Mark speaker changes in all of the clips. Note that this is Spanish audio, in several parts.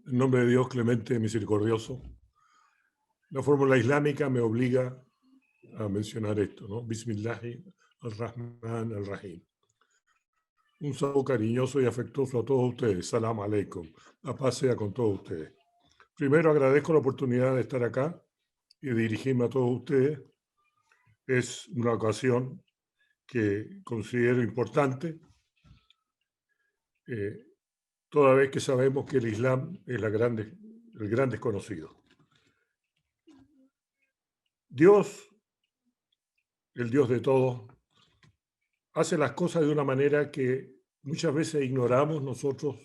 Speaker 1: En nombre de Dios clemente, misericordioso, la fórmula islámica me obliga a mencionar esto, ¿no? Bismillahi al-Rahman al-Rahim. Un saludo cariñoso y afectuoso a todos ustedes. Salam aleikum. La paz sea con todos ustedes. Primero agradezco la oportunidad de estar acá y de dirigirme a todos ustedes. Es una ocasión que considero importante, toda vez que sabemos que el Islam es el gran desconocido. Dios, el Dios de todos, hace las cosas de una manera que muchas veces ignoramos nosotros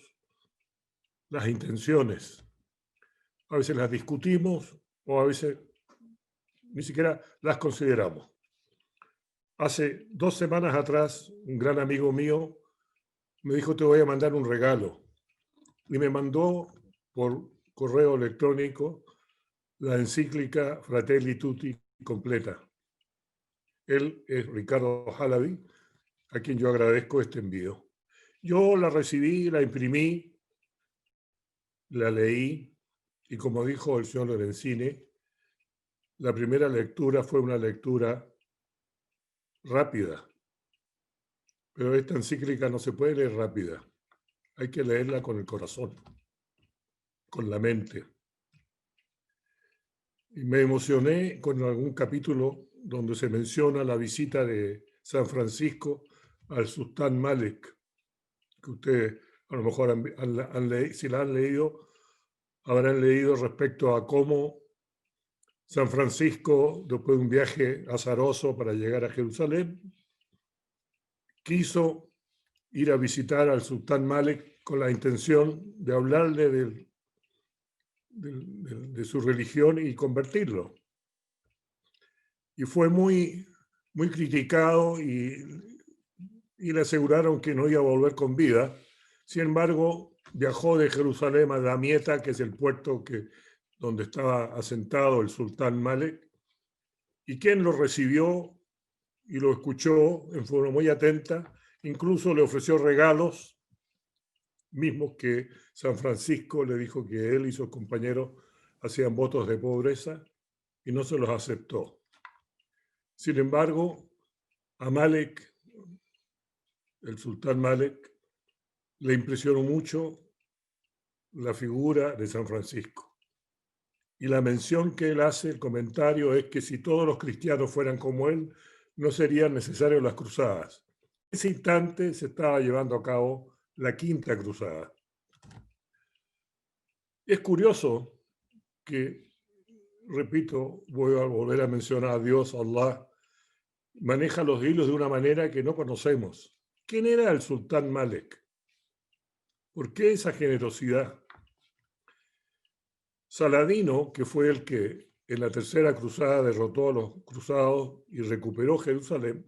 Speaker 1: las intenciones. A veces las discutimos o a veces ni siquiera las consideramos. Hace 2 semanas atrás, un gran amigo mío me dijo: te voy a mandar un regalo. Y me mandó por correo electrónico la encíclica Fratelli Tutti completa. Él es Ricardo Halaby, a quien yo agradezco este envío. Yo la recibí, la imprimí, la leí, y como dijo el señor Lorenzini, la primera lectura fue una lectura rápida. Pero esta encíclica no se puede leer rápida. Hay que leerla con el corazón, con la mente. Y me emocioné con algún capítulo donde se menciona la visita de San Francisco al sultán Malek, que ustedes a lo mejor si la han leído, habrán leído respecto a cómo San Francisco, después de un viaje azaroso para llegar a Jerusalén, quiso ir a visitar al sultán Malek con la intención de hablarle de su religión y convertirlo. Y fue muy criticado y le aseguraron que no iba a volver con vida. Sin embargo, viajó de Jerusalén a Damieta, que es el puerto donde estaba asentado el sultán Malek, y quien lo recibió y lo escuchó en forma muy atenta, incluso le ofreció regalos, mismos que San Francisco le dijo que él y sus compañeros hacían votos de pobreza, y no se los aceptó. Sin embargo, a Malek, el sultán Malek, le impresionó mucho la figura de San Francisco. Y la mención que él hace, el comentario, es que si todos los cristianos fueran como él, no serían necesarias las cruzadas. En ese instante se estaba llevando a cabo la quinta cruzada. Es curioso que, repito, voy a volver a mencionar a Dios, Allah, maneja los hilos de una manera que no conocemos. ¿Quién era el sultán Malek? ¿Por qué esa generosidad? Saladino, que fue el que en la tercera cruzada derrotó a los cruzados y recuperó Jerusalén,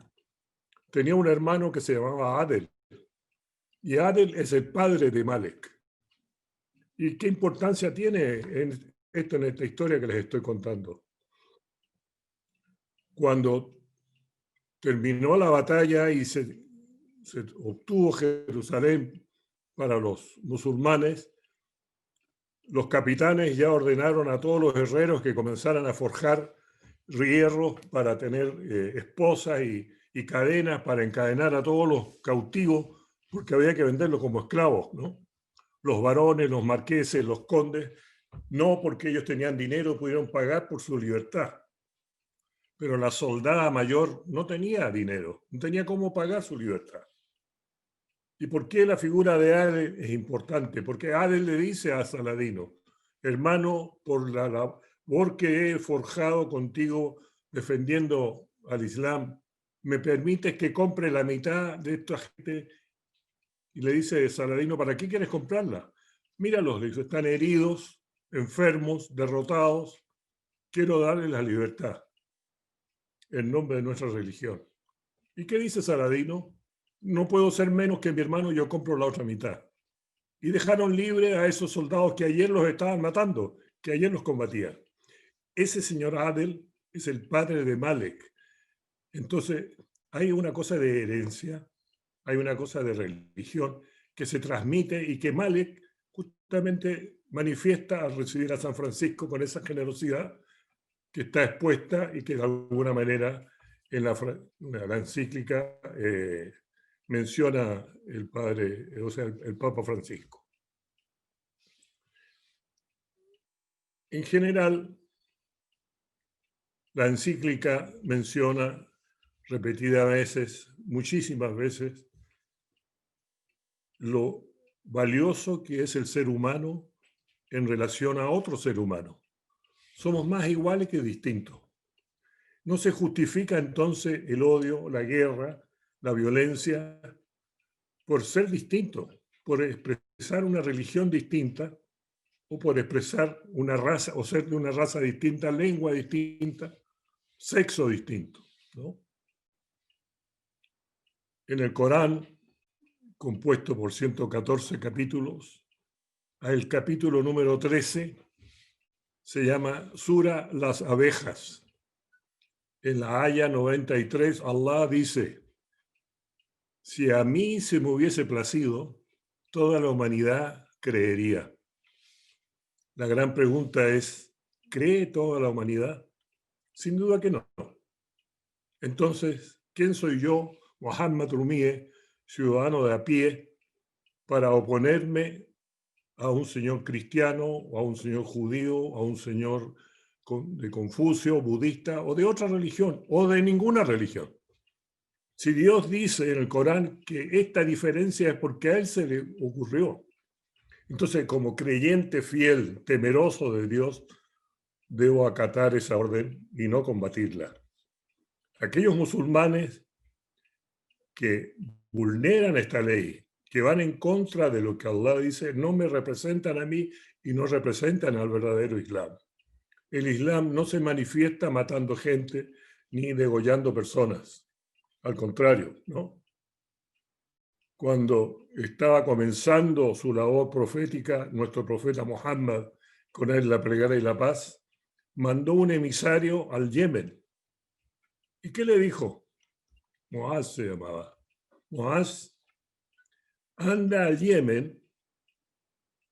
Speaker 1: tenía un hermano que se llamaba Adel. Y Adel es el padre de Malek. ¿Y qué importancia tiene en esta historia que les estoy contando? Cuando terminó la batalla y se obtuvo Jerusalén para los musulmanes, los capitanes ya ordenaron a todos los herreros que comenzaran a forjar hierros para tener esposas y cadenas para encadenar a todos los cautivos, porque había que venderlos como esclavos, ¿no? Los varones, los marqueses, los condes, no porque ellos tenían dinero, pudieron pagar por su libertad. Pero la soldada mayor no tenía dinero, no tenía cómo pagar su libertad. ¿Y por qué la figura de Adel es importante? Porque Adel le dice a Saladino: hermano, por la labor que he forjado contigo defendiendo al Islam, ¿me permites que compre la mitad de esta gente? Y le dice Saladino: ¿para qué quieres comprarla? Míralos, le dice, están heridos, enfermos, derrotados. Quiero darles la libertad en nombre de nuestra religión. ¿Y qué dice Saladino? No puedo ser menos que mi hermano, yo compro la otra mitad. Y dejaron libre a esos soldados que ayer los estaban matando, que ayer los combatían. Ese señor Adel es el padre de Malek. Entonces, hay una cosa de herencia, hay una cosa de religión que se transmite y que Malek justamente manifiesta al recibir a San Francisco con esa generosidad que está expuesta y que de alguna manera en la encíclica menciona el padre, o sea, el Papa Francisco. En general, la encíclica menciona repetidas veces, muchísimas veces, lo valioso que es el ser humano en relación a otro ser humano. Somos más iguales que distintos. No se justifica entonces el odio, la guerra, la violencia por ser distinto, por expresar una religión distinta o por expresar una raza o ser de una raza distinta, lengua distinta, sexo distinto, ¿no? En el Corán, compuesto por 114 capítulos, el capítulo número 13 se llama Sura Las Abejas. En la Aya 93, Allah dice: si a mí se me hubiese placido, toda la humanidad creería. La gran pregunta es, ¿cree toda la humanidad? Sin duda que no. Entonces, ¿quién soy yo, Mohammad Rumie, ciudadano de a pie, para oponerme a un señor cristiano, o a un señor judío, a un señor de Confucio, budista, o de otra religión, o de ninguna religión? Si Dios dice en el Corán que esta diferencia es porque a él se le ocurrió, entonces como creyente fiel, temeroso de Dios, debo acatar esa orden y no combatirla. Aquellos musulmanes que vulneran esta ley, que van en contra de lo que Allah dice, no me representan a mí y no representan al verdadero Islam. El Islam no se manifiesta matando gente ni degollando personas. Al contrario, ¿no? Cuando estaba comenzando su labor profética, nuestro profeta Muhammad, con él la plegaria y la paz, mandó un emisario al Yemen. ¿Y qué le dijo? Muaz se llamaba. Muaz, anda al Yemen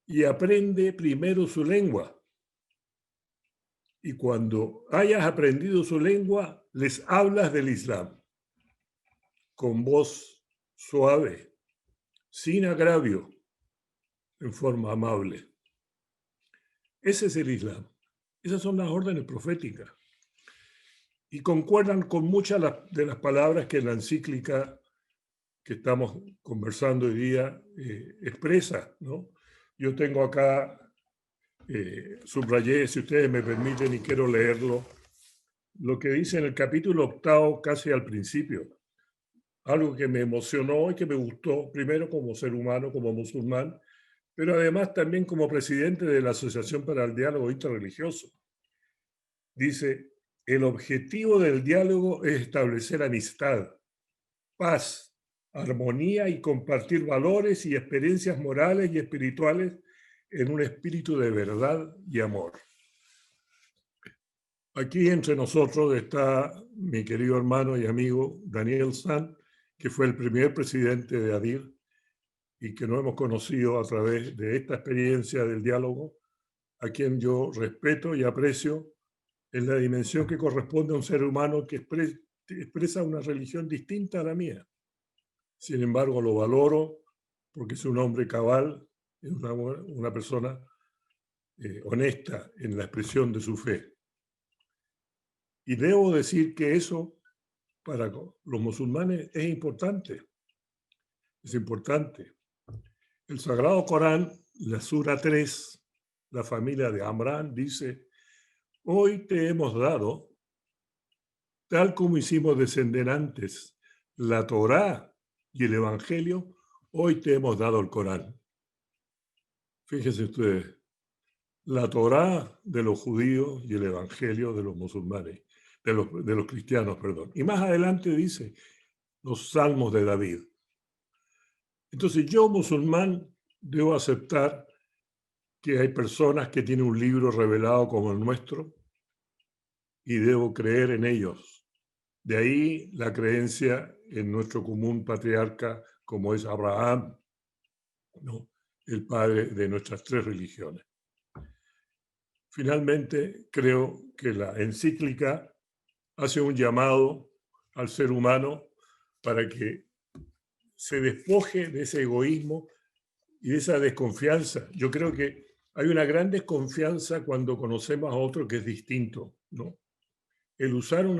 Speaker 1: y aprende primero su lengua. Y cuando hayas aprendido su lengua, les hablas del Islam con voz suave, sin agravio, en forma amable. Ese es el Islam. Esas son las órdenes proféticas. Y concuerdan con muchas de las palabras que la encíclica que estamos conversando hoy día expresa, ¿no? Yo tengo acá, subrayé, si ustedes me permiten, y quiero leerlo, lo que dice en el capítulo 8, casi al principio. Algo que me emocionó y que me gustó, primero como ser humano, como musulmán, pero además también como presidente de la Asociación para el Diálogo Interreligioso. Dice: el objetivo del diálogo es establecer amistad, paz, armonía y compartir valores y experiencias morales y espirituales en un espíritu de verdad y amor. Aquí entre nosotros está mi querido hermano y amigo Daniel San, que fue el primer presidente de ADIR y que nos hemos conocido a través de esta experiencia del diálogo, a quien yo respeto y aprecio en la dimensión que corresponde a un ser humano que expresa una religión distinta a la mía. Sin embargo, lo valoro porque es un hombre cabal, es una persona honesta en la expresión de su fe. Y debo decir que eso para los musulmanes es importante. Es importante. El Sagrado Corán, la Sura 3, la familia de Amrán, dice: hoy te hemos dado, tal como hicimos descender antes, la Torá y el Evangelio, hoy te hemos dado el Corán. Fíjense ustedes, la Torá de los judíos y el Evangelio de los musulmanes, de los cristianos, perdón. Y más adelante dice los salmos de David. Entonces yo, musulmán, debo aceptar que hay personas que tienen un libro revelado como el nuestro y debo creer en ellos. De ahí la creencia en nuestro común patriarca, como es Abraham, ¿no?, el padre de nuestras tres religiones. finalmente creo que la encíclica hace un llamado al ser humano para que se despoje de ese egoísmo y de esa desconfianza. Yo creo que hay una gran desconfianza cuando conocemos a otro que es distinto, ¿no? El usar un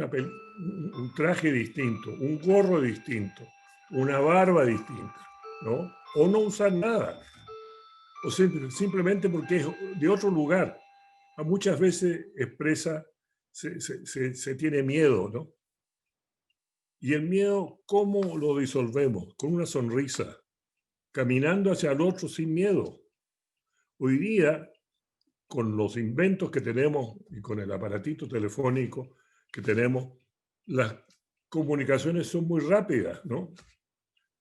Speaker 1: traje distinto, un gorro distinto, una barba distinta, ¿no? O no usar nada, o simplemente porque es de otro lugar. Muchas veces expresa, se tiene miedo, ¿no? Y el miedo, ¿cómo lo disolvemos? Con una sonrisa, caminando hacia el otro sin miedo. Hoy día, con los inventos que tenemos y con el aparatito telefónico que tenemos, las comunicaciones son muy rápidas, ¿no?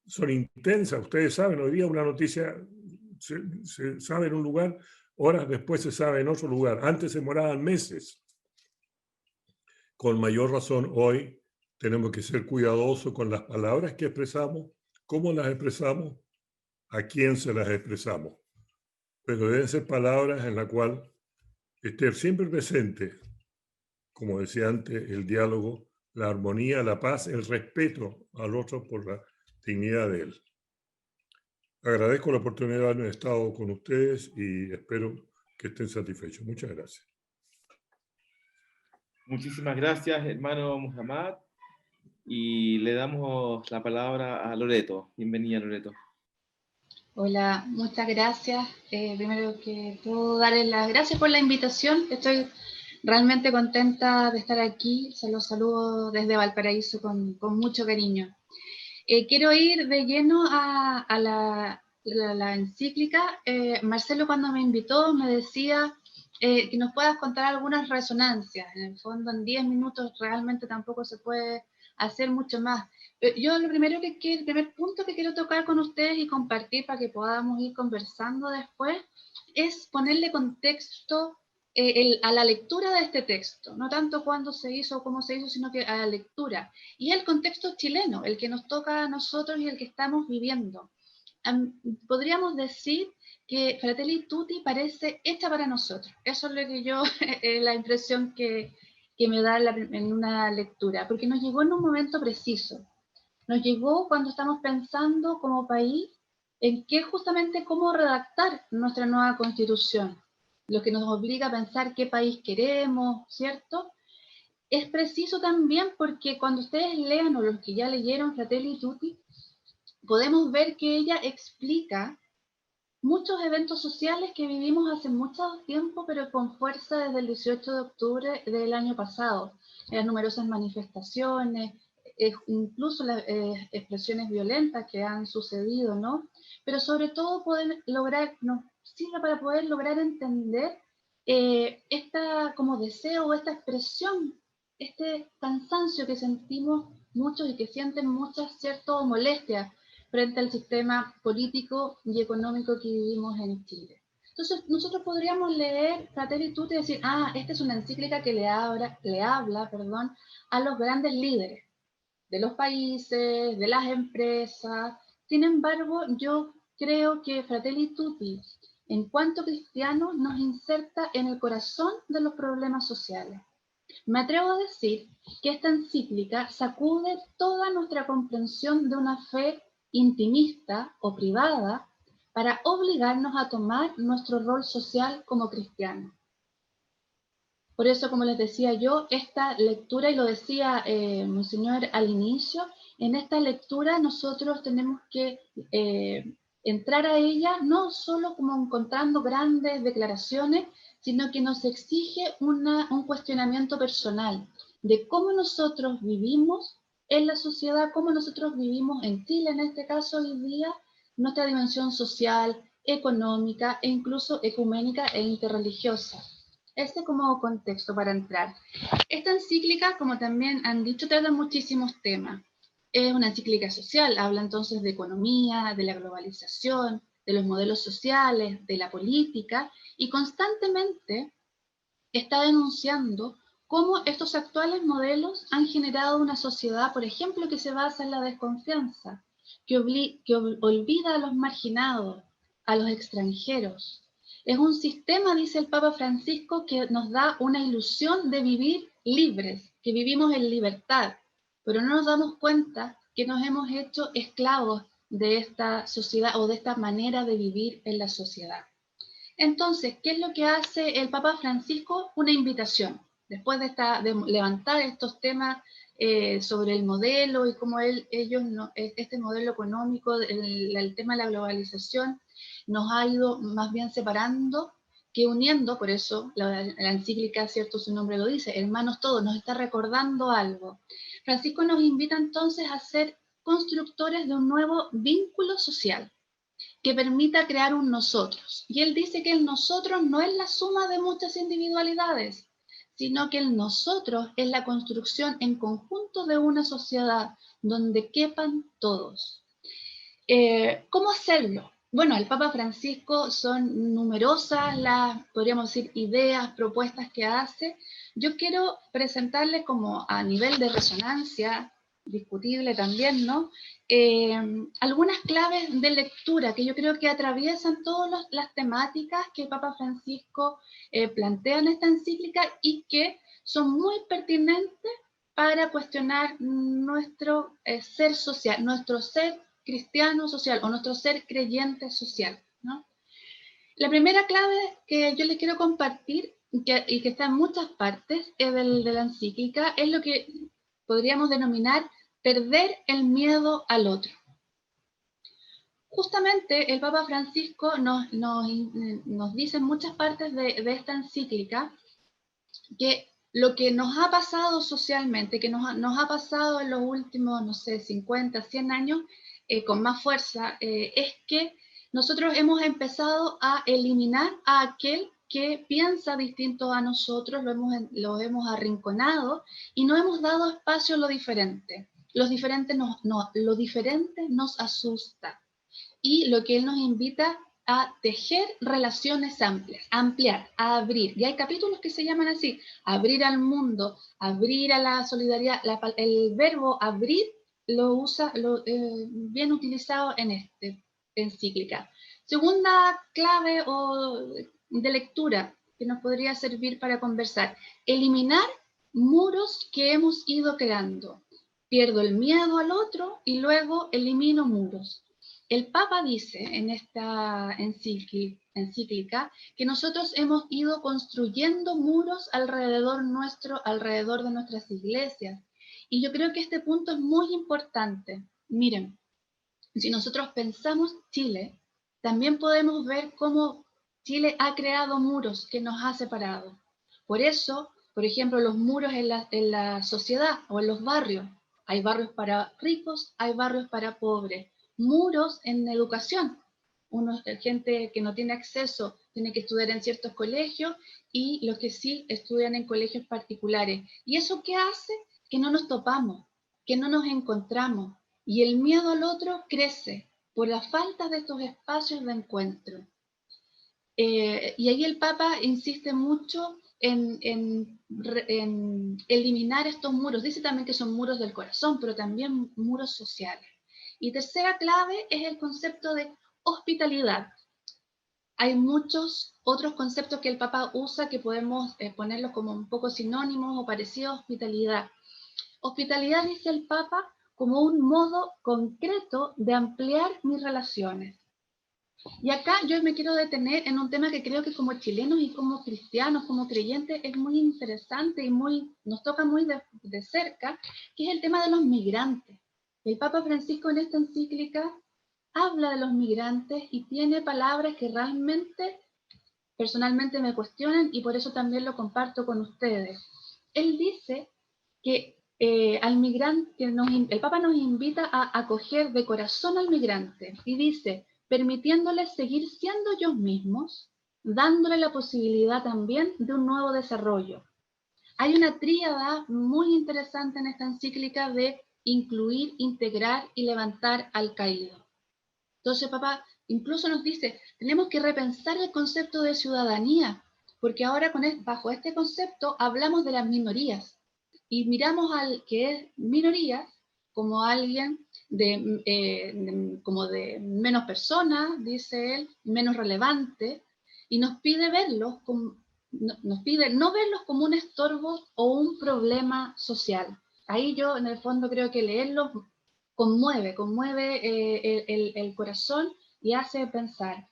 Speaker 1: Son intensas. Ustedes saben, hoy día una noticia se sabe en un lugar, horas después se sabe en otro lugar. Antes se demoraban meses. Con mayor razón hoy tenemos que ser cuidadosos con las palabras que expresamos, cómo las expresamos, a quién se las expresamos. Pero deben ser palabras en las cuales esté siempre presente, como decía antes, el diálogo, la armonía, la paz, el respeto al otro por la dignidad de él. Agradezco la oportunidad de haber estado con ustedes y espero que estén satisfechos. Muchas gracias.
Speaker 2: Muchísimas gracias, hermano Muhammad. Y le damos la palabra a Loreto. Bienvenida, Loreto.
Speaker 3: Hola, muchas gracias. Primero que todo, darles las gracias por la invitación. Estoy realmente contenta de estar aquí. Se los saludo desde Valparaíso con mucho cariño. Quiero ir de lleno a la encíclica. Marcelo, cuando me invitó, me decía que nos puedas contar algunas resonancias. En el fondo, en 10 minutos realmente tampoco se puede hacer mucho más. Yo el primer punto que quiero tocar con ustedes y compartir para que podamos ir conversando después es ponerle contexto a la lectura de este texto, no tanto cuándo se hizo o cómo se hizo, sino que a la lectura. Y el contexto chileno, el que nos toca a nosotros y el que estamos viviendo. Podríamos decir que Fratelli Tutti parece hecha para nosotros. Eso es lo que yo, la impresión que me da en una lectura, porque nos llegó en un momento preciso. Nos llegó cuando estamos pensando como país en qué justamente cómo redactar nuestra nueva constitución, lo que nos obliga a pensar qué país queremos, ¿cierto? Es preciso también porque cuando ustedes lean o los que ya leyeron Fratelli Tutti, podemos ver que ella explica muchos eventos sociales que vivimos hace mucho tiempo, pero con fuerza desde el 18 de octubre del año pasado. Las numerosas manifestaciones, incluso las expresiones violentas que han sucedido, ¿no? Pero sobre todo nos sirve para poder lograr entender esta como deseo, esta expresión, este cansancio que sentimos muchos y que sienten muchas, ¿cierto?, molestia frente al sistema político y económico que vivimos en Chile. Entonces, nosotros podríamos leer Fratelli Tutti y decir, esta es una encíclica que le habla, a los grandes líderes de los países, de las empresas. Sin embargo, yo creo que Fratelli Tutti, en cuanto cristiano, nos inserta en el corazón de los problemas sociales. Me atrevo a decir que esta encíclica sacude toda nuestra comprensión de una fe intimista o privada para obligarnos a tomar nuestro rol social como cristianos. Por eso, como les decía yo, esta lectura, y lo decía Monseñor al inicio, en esta lectura nosotros tenemos que entrar a ella no solo como encontrando grandes declaraciones, sino que nos exige un cuestionamiento personal de cómo nosotros vivimos en la sociedad, cómo nosotros vivimos en Chile, en este caso hoy día, nuestra dimensión social, económica e incluso ecuménica e interreligiosa. Este como contexto para entrar. Esta encíclica, como también han dicho, trata muchísimos temas. Es una encíclica social, habla entonces de economía, de la globalización, de los modelos sociales, de la política, y constantemente está denunciando cómo estos actuales modelos han generado una sociedad, por ejemplo, que se basa en la desconfianza, que olvida a los marginados, a los extranjeros, Es un sistema, dice el Papa Francisco, que nos da una ilusión de vivir libres, que vivimos en libertad, pero no nos damos cuenta que nos hemos hecho esclavos de esta sociedad o de esta manera de vivir en la sociedad. Entonces, ¿qué es lo que hace el Papa Francisco? Una invitación. Después de levantar estos temas sobre el modelo y cómo este modelo económico, el tema de la globalización, nos ha ido más bien separando que uniendo. Por eso la encíclica, cierto, su nombre lo dice, hermanos todos, nos está recordando algo. Francisco nos invita entonces a ser constructores de un nuevo vínculo social que permita crear un nosotros. Y él dice que el nosotros no es la suma de muchas individualidades, sino que el nosotros es la construcción en conjunto de una sociedad donde quepan todos. ¿Cómo hacerlo? Bueno, el Papa Francisco son numerosas las, podríamos decir, ideas, propuestas que hace. Yo quiero presentarles como a nivel de resonancia, discutible también, ¿no? Algunas claves de lectura que yo creo que atraviesan todas las temáticas que el Papa Francisco plantea en esta encíclica y que son muy pertinentes para cuestionar nuestro ser social, nuestro ser cristiano social o nuestro ser creyente social, ¿no? La primera clave que yo les quiero compartir y que está en muchas partes de la encíclica es lo que podríamos denominar perder el miedo al otro. Justamente el Papa Francisco nos dice en muchas partes de esta encíclica que lo que nos ha pasado socialmente, que nos ha pasado en los últimos, no sé, 50, 100 años, con más fuerza, es que nosotros hemos empezado a eliminar a aquel que piensa distinto a nosotros, lo hemos arrinconado y no hemos dado espacio a lo diferente. Lo diferente nos asusta. Y lo que él nos invita a tejer relaciones amplias, ampliar, a abrir. Y hay capítulos que se llaman así, abrir al mundo, abrir a la solidaridad. El verbo abrir lo usa bien utilizado en esta encíclica. Segunda clave de lectura que nos podría servir para conversar, eliminar muros que hemos ido creando. Pierdo el miedo al otro y luego elimino muros. El Papa dice en esta encíclica que nosotros hemos ido construyendo muros alrededor de nuestras iglesias. Y yo creo que este punto es muy importante. Miren, si nosotros pensamos Chile, también podemos ver cómo Chile ha creado muros que nos ha separado. Por eso, por ejemplo, los muros en la sociedad o en los barrios. Hay barrios para ricos, hay barrios para pobres. Muros en educación. Gente que no tiene acceso tiene que estudiar en ciertos colegios y los que sí estudian en colegios particulares. ¿Y eso qué hace? Que no nos topamos, que no nos encontramos. Y el miedo al otro crece por la falta de estos espacios de encuentro. Y ahí el Papa insiste mucho en eliminar estos muros. Dice también que son muros del corazón, pero también muros sociales. Y tercera clave es el concepto de hospitalidad. Hay muchos otros conceptos que el Papa usa que podemos ponerlos como un poco sinónimos o parecidos a hospitalidad. Hospitalidad, dice el Papa, como un modo concreto de ampliar mis relaciones. Y acá yo me quiero detener en un tema que creo que como chilenos y como cristianos, como creyentes, es muy interesante y nos toca muy de cerca, que es el tema de los migrantes. El Papa Francisco en esta encíclica habla de los migrantes y tiene palabras que realmente personalmente me cuestionan y por eso también lo comparto con ustedes. Él dice que al migrante, el Papa nos invita a acoger de corazón al migrante y dice, permitiéndoles seguir siendo ellos mismos, dándole la posibilidad también de un nuevo desarrollo. Hay una tríada muy interesante en esta encíclica de incluir, integrar y levantar al caído. Entonces, Papa incluso nos dice, tenemos que repensar el concepto de ciudadanía, porque ahora bajo este concepto hablamos de las minorías y miramos al que es minoría como alguien como de menos persona, dice él, menos relevante, y nos pide nos pide no verlos como un estorbo o un problema social. Ahí yo en el fondo creo que leerlos conmueve el corazón y hace pensar.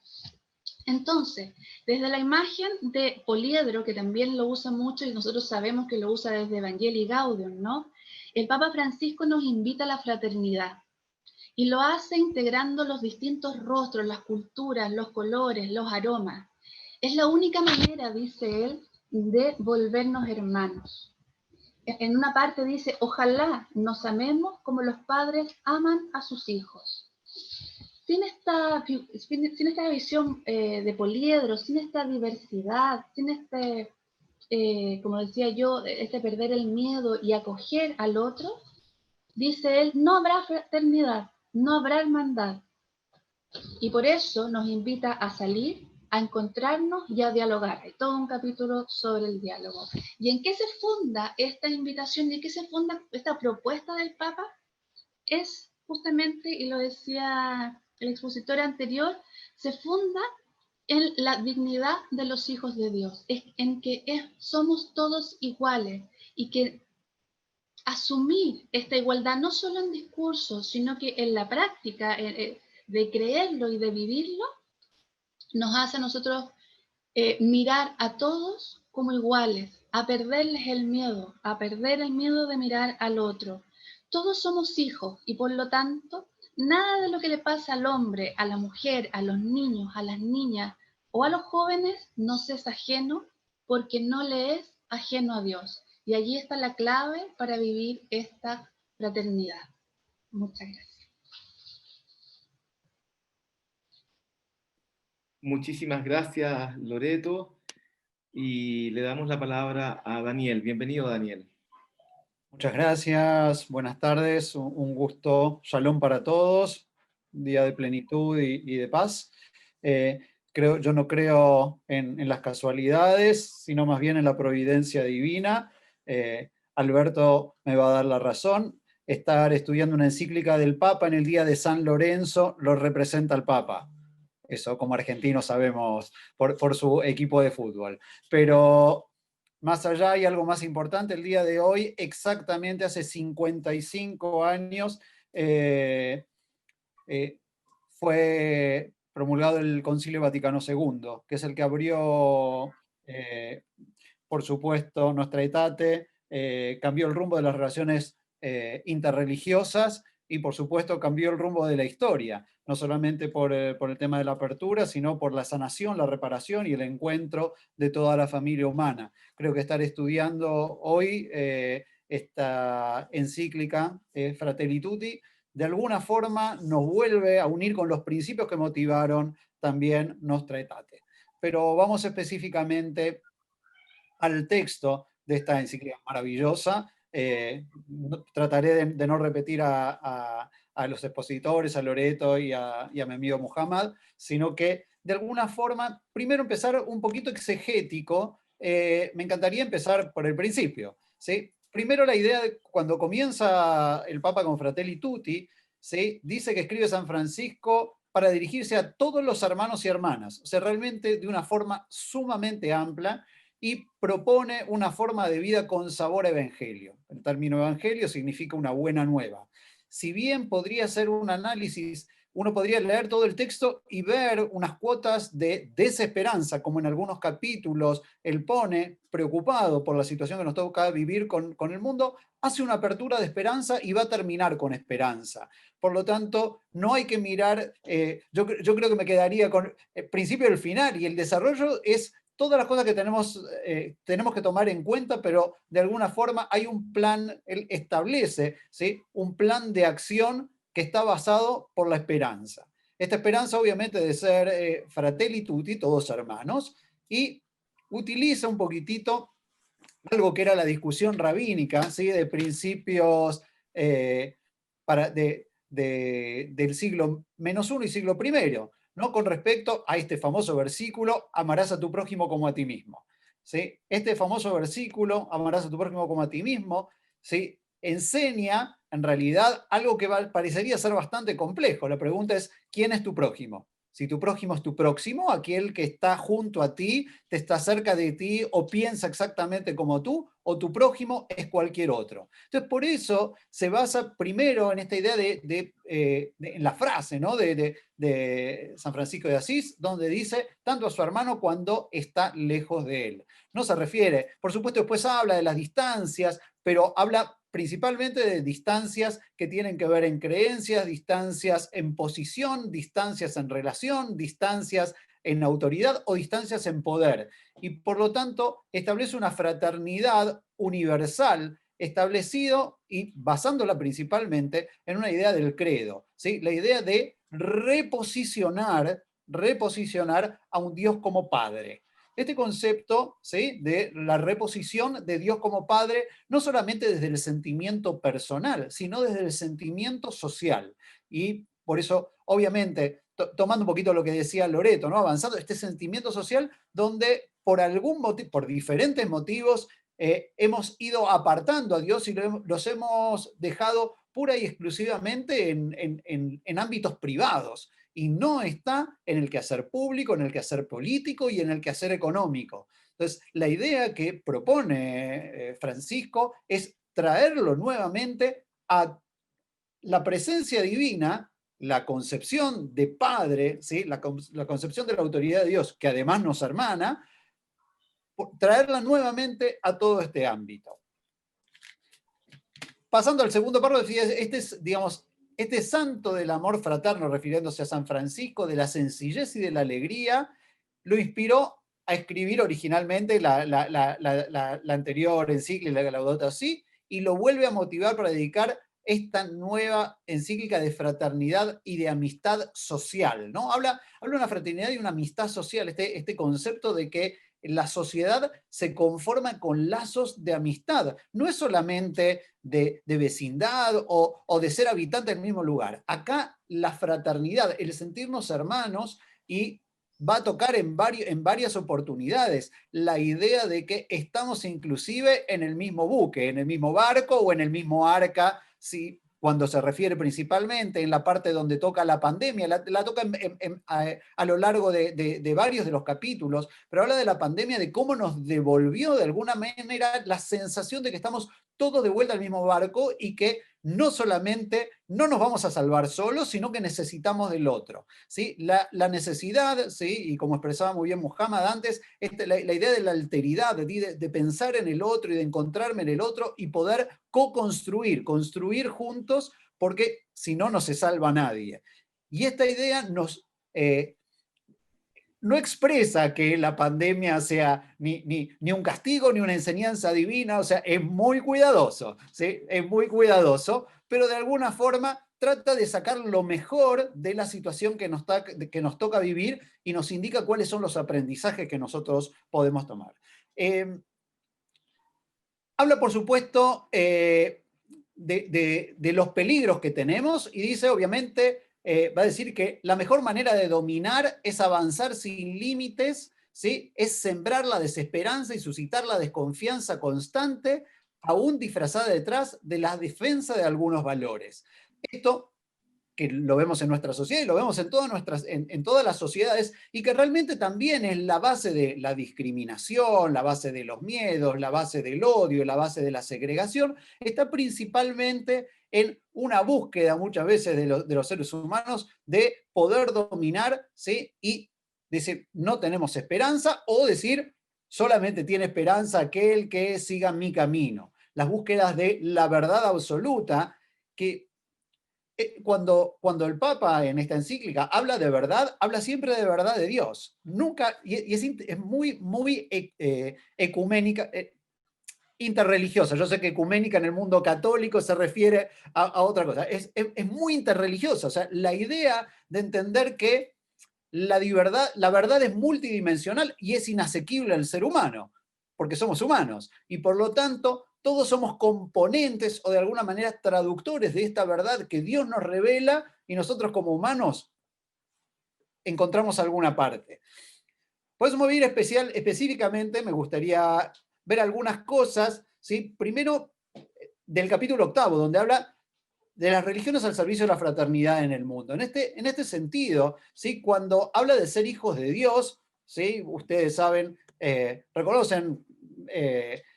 Speaker 3: Entonces, desde la imagen de Poliedro, que también lo usa mucho y nosotros sabemos que lo usa desde Evangelii Gaudium, ¿no? El Papa Francisco nos invita a la fraternidad y lo hace integrando los distintos rostros, las culturas, los colores, los aromas. Es la única manera, dice él, de volvernos hermanos. En una parte dice, ojalá nos amemos como los padres aman a sus hijos. Sin esta visión de Poliedro, sin esta diversidad, sin como decía yo, este perder el miedo y acoger al otro, dice él, no habrá fraternidad, no habrá hermandad. Y por eso nos invita a salir, a encontrarnos y a dialogar. Hay todo un capítulo sobre el diálogo. ¿Y en qué se funda esta invitación y en qué se funda esta propuesta del Papa? Es justamente, y lo decía el expositor anterior, se funda en la dignidad de los hijos de Dios, en que somos todos iguales y que asumir esta igualdad no solo en discurso, sino que en la práctica de creerlo y de vivirlo, nos hace a nosotros mirar a todos como iguales, a perderles el miedo, a perder el miedo de mirar al otro. Todos somos hijos y por lo tanto, nada de lo que le pasa al hombre, a la mujer, a los niños, a las niñas o a los jóvenes nos es ajeno porque no le es ajeno a Dios. Y allí está la clave para vivir esta fraternidad. Muchas gracias.
Speaker 2: Muchísimas gracias, Loreto. Y le damos la palabra a Daniel. Bienvenido, Daniel.
Speaker 4: Muchas gracias, buenas tardes, un gusto, shalom para todos, un día de plenitud y de paz. Yo no creo en las casualidades, sino más bien en la providencia divina. Alberto me va a dar la razón. Estar estudiando una encíclica del Papa en el día de San Lorenzo lo representa al Papa. Eso como argentinos sabemos por su equipo de fútbol. Pero más allá hay algo más importante. El día de hoy, exactamente hace 55 años, fue promulgado el Concilio Vaticano II, que es el que abrió, por supuesto, Nostra Aetate, cambió el rumbo de las relaciones interreligiosas y, por supuesto, cambió el rumbo de la historia, no solamente por el tema de la apertura, sino por la sanación, la reparación y el encuentro de toda la familia humana. Creo que estar estudiando hoy esta encíclica, Fratelli Tutti, de alguna forma nos vuelve a unir con los principios que motivaron también Nostra Aetate. Pero vamos específicamente al texto de esta encíclica maravillosa. Trataré de no repetir a los expositores, a Loreto y a mi amigo Muhammad, sino que de alguna forma, primero empezar un poquito exegético. Me encantaría empezar por el principio, ¿sí? Primero la idea de cuando comienza el Papa con Fratelli Tutti, ¿sí? Dice que escribe San Francisco para dirigirse a todos los hermanos y hermanas, o sea, realmente de una forma sumamente amplia, y propone una forma de vida con sabor a evangelio. El término evangelio significa una buena nueva. Si bien podría ser un análisis, uno podría leer todo el texto y ver unas cuotas de desesperanza, como en algunos capítulos él pone, preocupado por la situación que nos toca vivir con el mundo, hace una apertura de esperanza y va a terminar con esperanza. Por lo tanto, no hay que mirar, yo creo que me quedaría con el principio y el final, y el desarrollo es todas las cosas que tenemos que tomar en cuenta, pero de alguna forma hay un plan, él establece, ¿sí?, un plan de acción que está basado por la esperanza. Esta esperanza obviamente de ser fratelli tutti, todos hermanos, y utiliza un poquitito algo que era la discusión rabínica, ¿sí?, de principios del siglo -1 y siglo I, ¿no?, con respecto a este famoso versículo, amarás a tu prójimo como a ti mismo. ¿Sí? Este famoso versículo, amarás a tu prójimo como a ti mismo, ¿sí?, enseña en realidad algo que parecería ser bastante complejo. La pregunta es, ¿quién es tu prójimo? Si tu prójimo es tu próximo, aquel que está junto a ti, te está cerca de ti o piensa exactamente como tú, o tu prójimo es cualquier otro. Entonces, por eso se basa primero en esta idea en la frase, ¿no? de San Francisco de Asís, donde dice tanto a su hermano cuando está lejos de él. No se refiere, por supuesto, después habla de las distancias, pero habla principalmente de distancias que tienen que ver en creencias, distancias en posición, distancias en relación, distancias en autoridad o distancias en poder. Y por lo tanto establece una fraternidad universal establecido y basándola principalmente en una idea del credo, ¿sí? La idea de reposicionar a un Dios como Padre. Este concepto, ¿sí?, de la reposición de Dios como Padre, no solamente desde el sentimiento personal, sino desde el sentimiento social. Y por eso, obviamente, tomando un poquito lo que decía Loreto, ¿no?, avanzando este sentimiento social donde por algún motivo, por diferentes motivos, hemos ido apartando a Dios y los hemos dejado pura y exclusivamente en ámbitos privados, y no está en el quehacer público, en el quehacer político y en el quehacer económico. Entonces, la idea que propone Francisco es traerlo nuevamente a la presencia divina, la concepción de Padre, ¿sí?, la concepción de la autoridad de Dios, que además nos hermana, traerla nuevamente a todo este ámbito. Pasando al segundo párrafo, este es, digamos, este santo del amor fraterno, refiriéndose a San Francisco, de la sencillez y de la alegría, lo inspiró a escribir originalmente la anterior encíclica, la Laudato Si, y lo vuelve a motivar para dedicar esta nueva encíclica de fraternidad y de amistad social, ¿no? Habla de una fraternidad y una amistad social, este concepto de que la sociedad se conforma con lazos de amistad. No es solamente de vecindad o de ser habitante del mismo lugar. Acá la fraternidad, el sentirnos hermanos, y va a tocar en varias oportunidades la idea de que estamos inclusive en el mismo buque, en el mismo barco o en el mismo arca, ¿sí?, cuando se refiere principalmente en la parte donde toca la pandemia, la toca a lo largo de varios de los capítulos, pero habla de la pandemia, de cómo nos devolvió de alguna manera la sensación de que estamos todos de vuelta al mismo barco y que no solamente no nos vamos a salvar solos, sino que necesitamos del otro, ¿sí? La necesidad, ¿sí?, y como expresaba muy bien Muhammad antes, la idea de la alteridad, de pensar en el otro y de encontrarme en el otro y poder co-construir, construir juntos, porque si no, no se salva nadie. Y esta idea no expresa que la pandemia sea ni un castigo ni una enseñanza divina, o sea, es muy cuidadoso, ¿sí? Es muy cuidadoso, pero de alguna forma trata de sacar lo mejor de la situación que nos toca vivir y nos indica cuáles son los aprendizajes que nosotros podemos tomar. Habla, por supuesto, de los peligros que tenemos y dice, obviamente, va a decir que la mejor manera de dominar es avanzar sin límites, ¿sí?, es sembrar la desesperanza y suscitar la desconfianza constante, aún disfrazada detrás de la defensa de algunos valores. Esto que lo vemos en nuestra sociedad y lo vemos en todas las sociedades, y que realmente también es la base de la discriminación, la base de los miedos, la base del odio, la base de la segregación, está principalmente en una búsqueda muchas veces de los seres humanos de poder dominar, ¿sí?, y decir, no tenemos esperanza, o decir, solamente tiene esperanza aquel que siga mi camino. Las búsquedas de la verdad absoluta, que cuando el Papa en esta encíclica habla de verdad, habla siempre de verdad de Dios. Nunca, y es muy ecuménica, interreligiosa. Yo sé que ecuménica en el mundo católico se refiere a otra cosa. Es muy interreligiosa. O sea, la idea de entender que la verdad es multidimensional y es inasequible al ser humano, porque somos humanos. Y por lo tanto, todos somos componentes o de alguna manera traductores de esta verdad que Dios nos revela y nosotros como humanos encontramos alguna parte. Por eso me voy a ir específicamente, me gustaría ver algunas cosas, ¿sí? Primero, del capítulo 8, donde habla de las religiones al servicio de la fraternidad en el mundo. En este sentido, ¿sí? Cuando habla de ser hijos de Dios, ¿sí? Ustedes saben, reconocen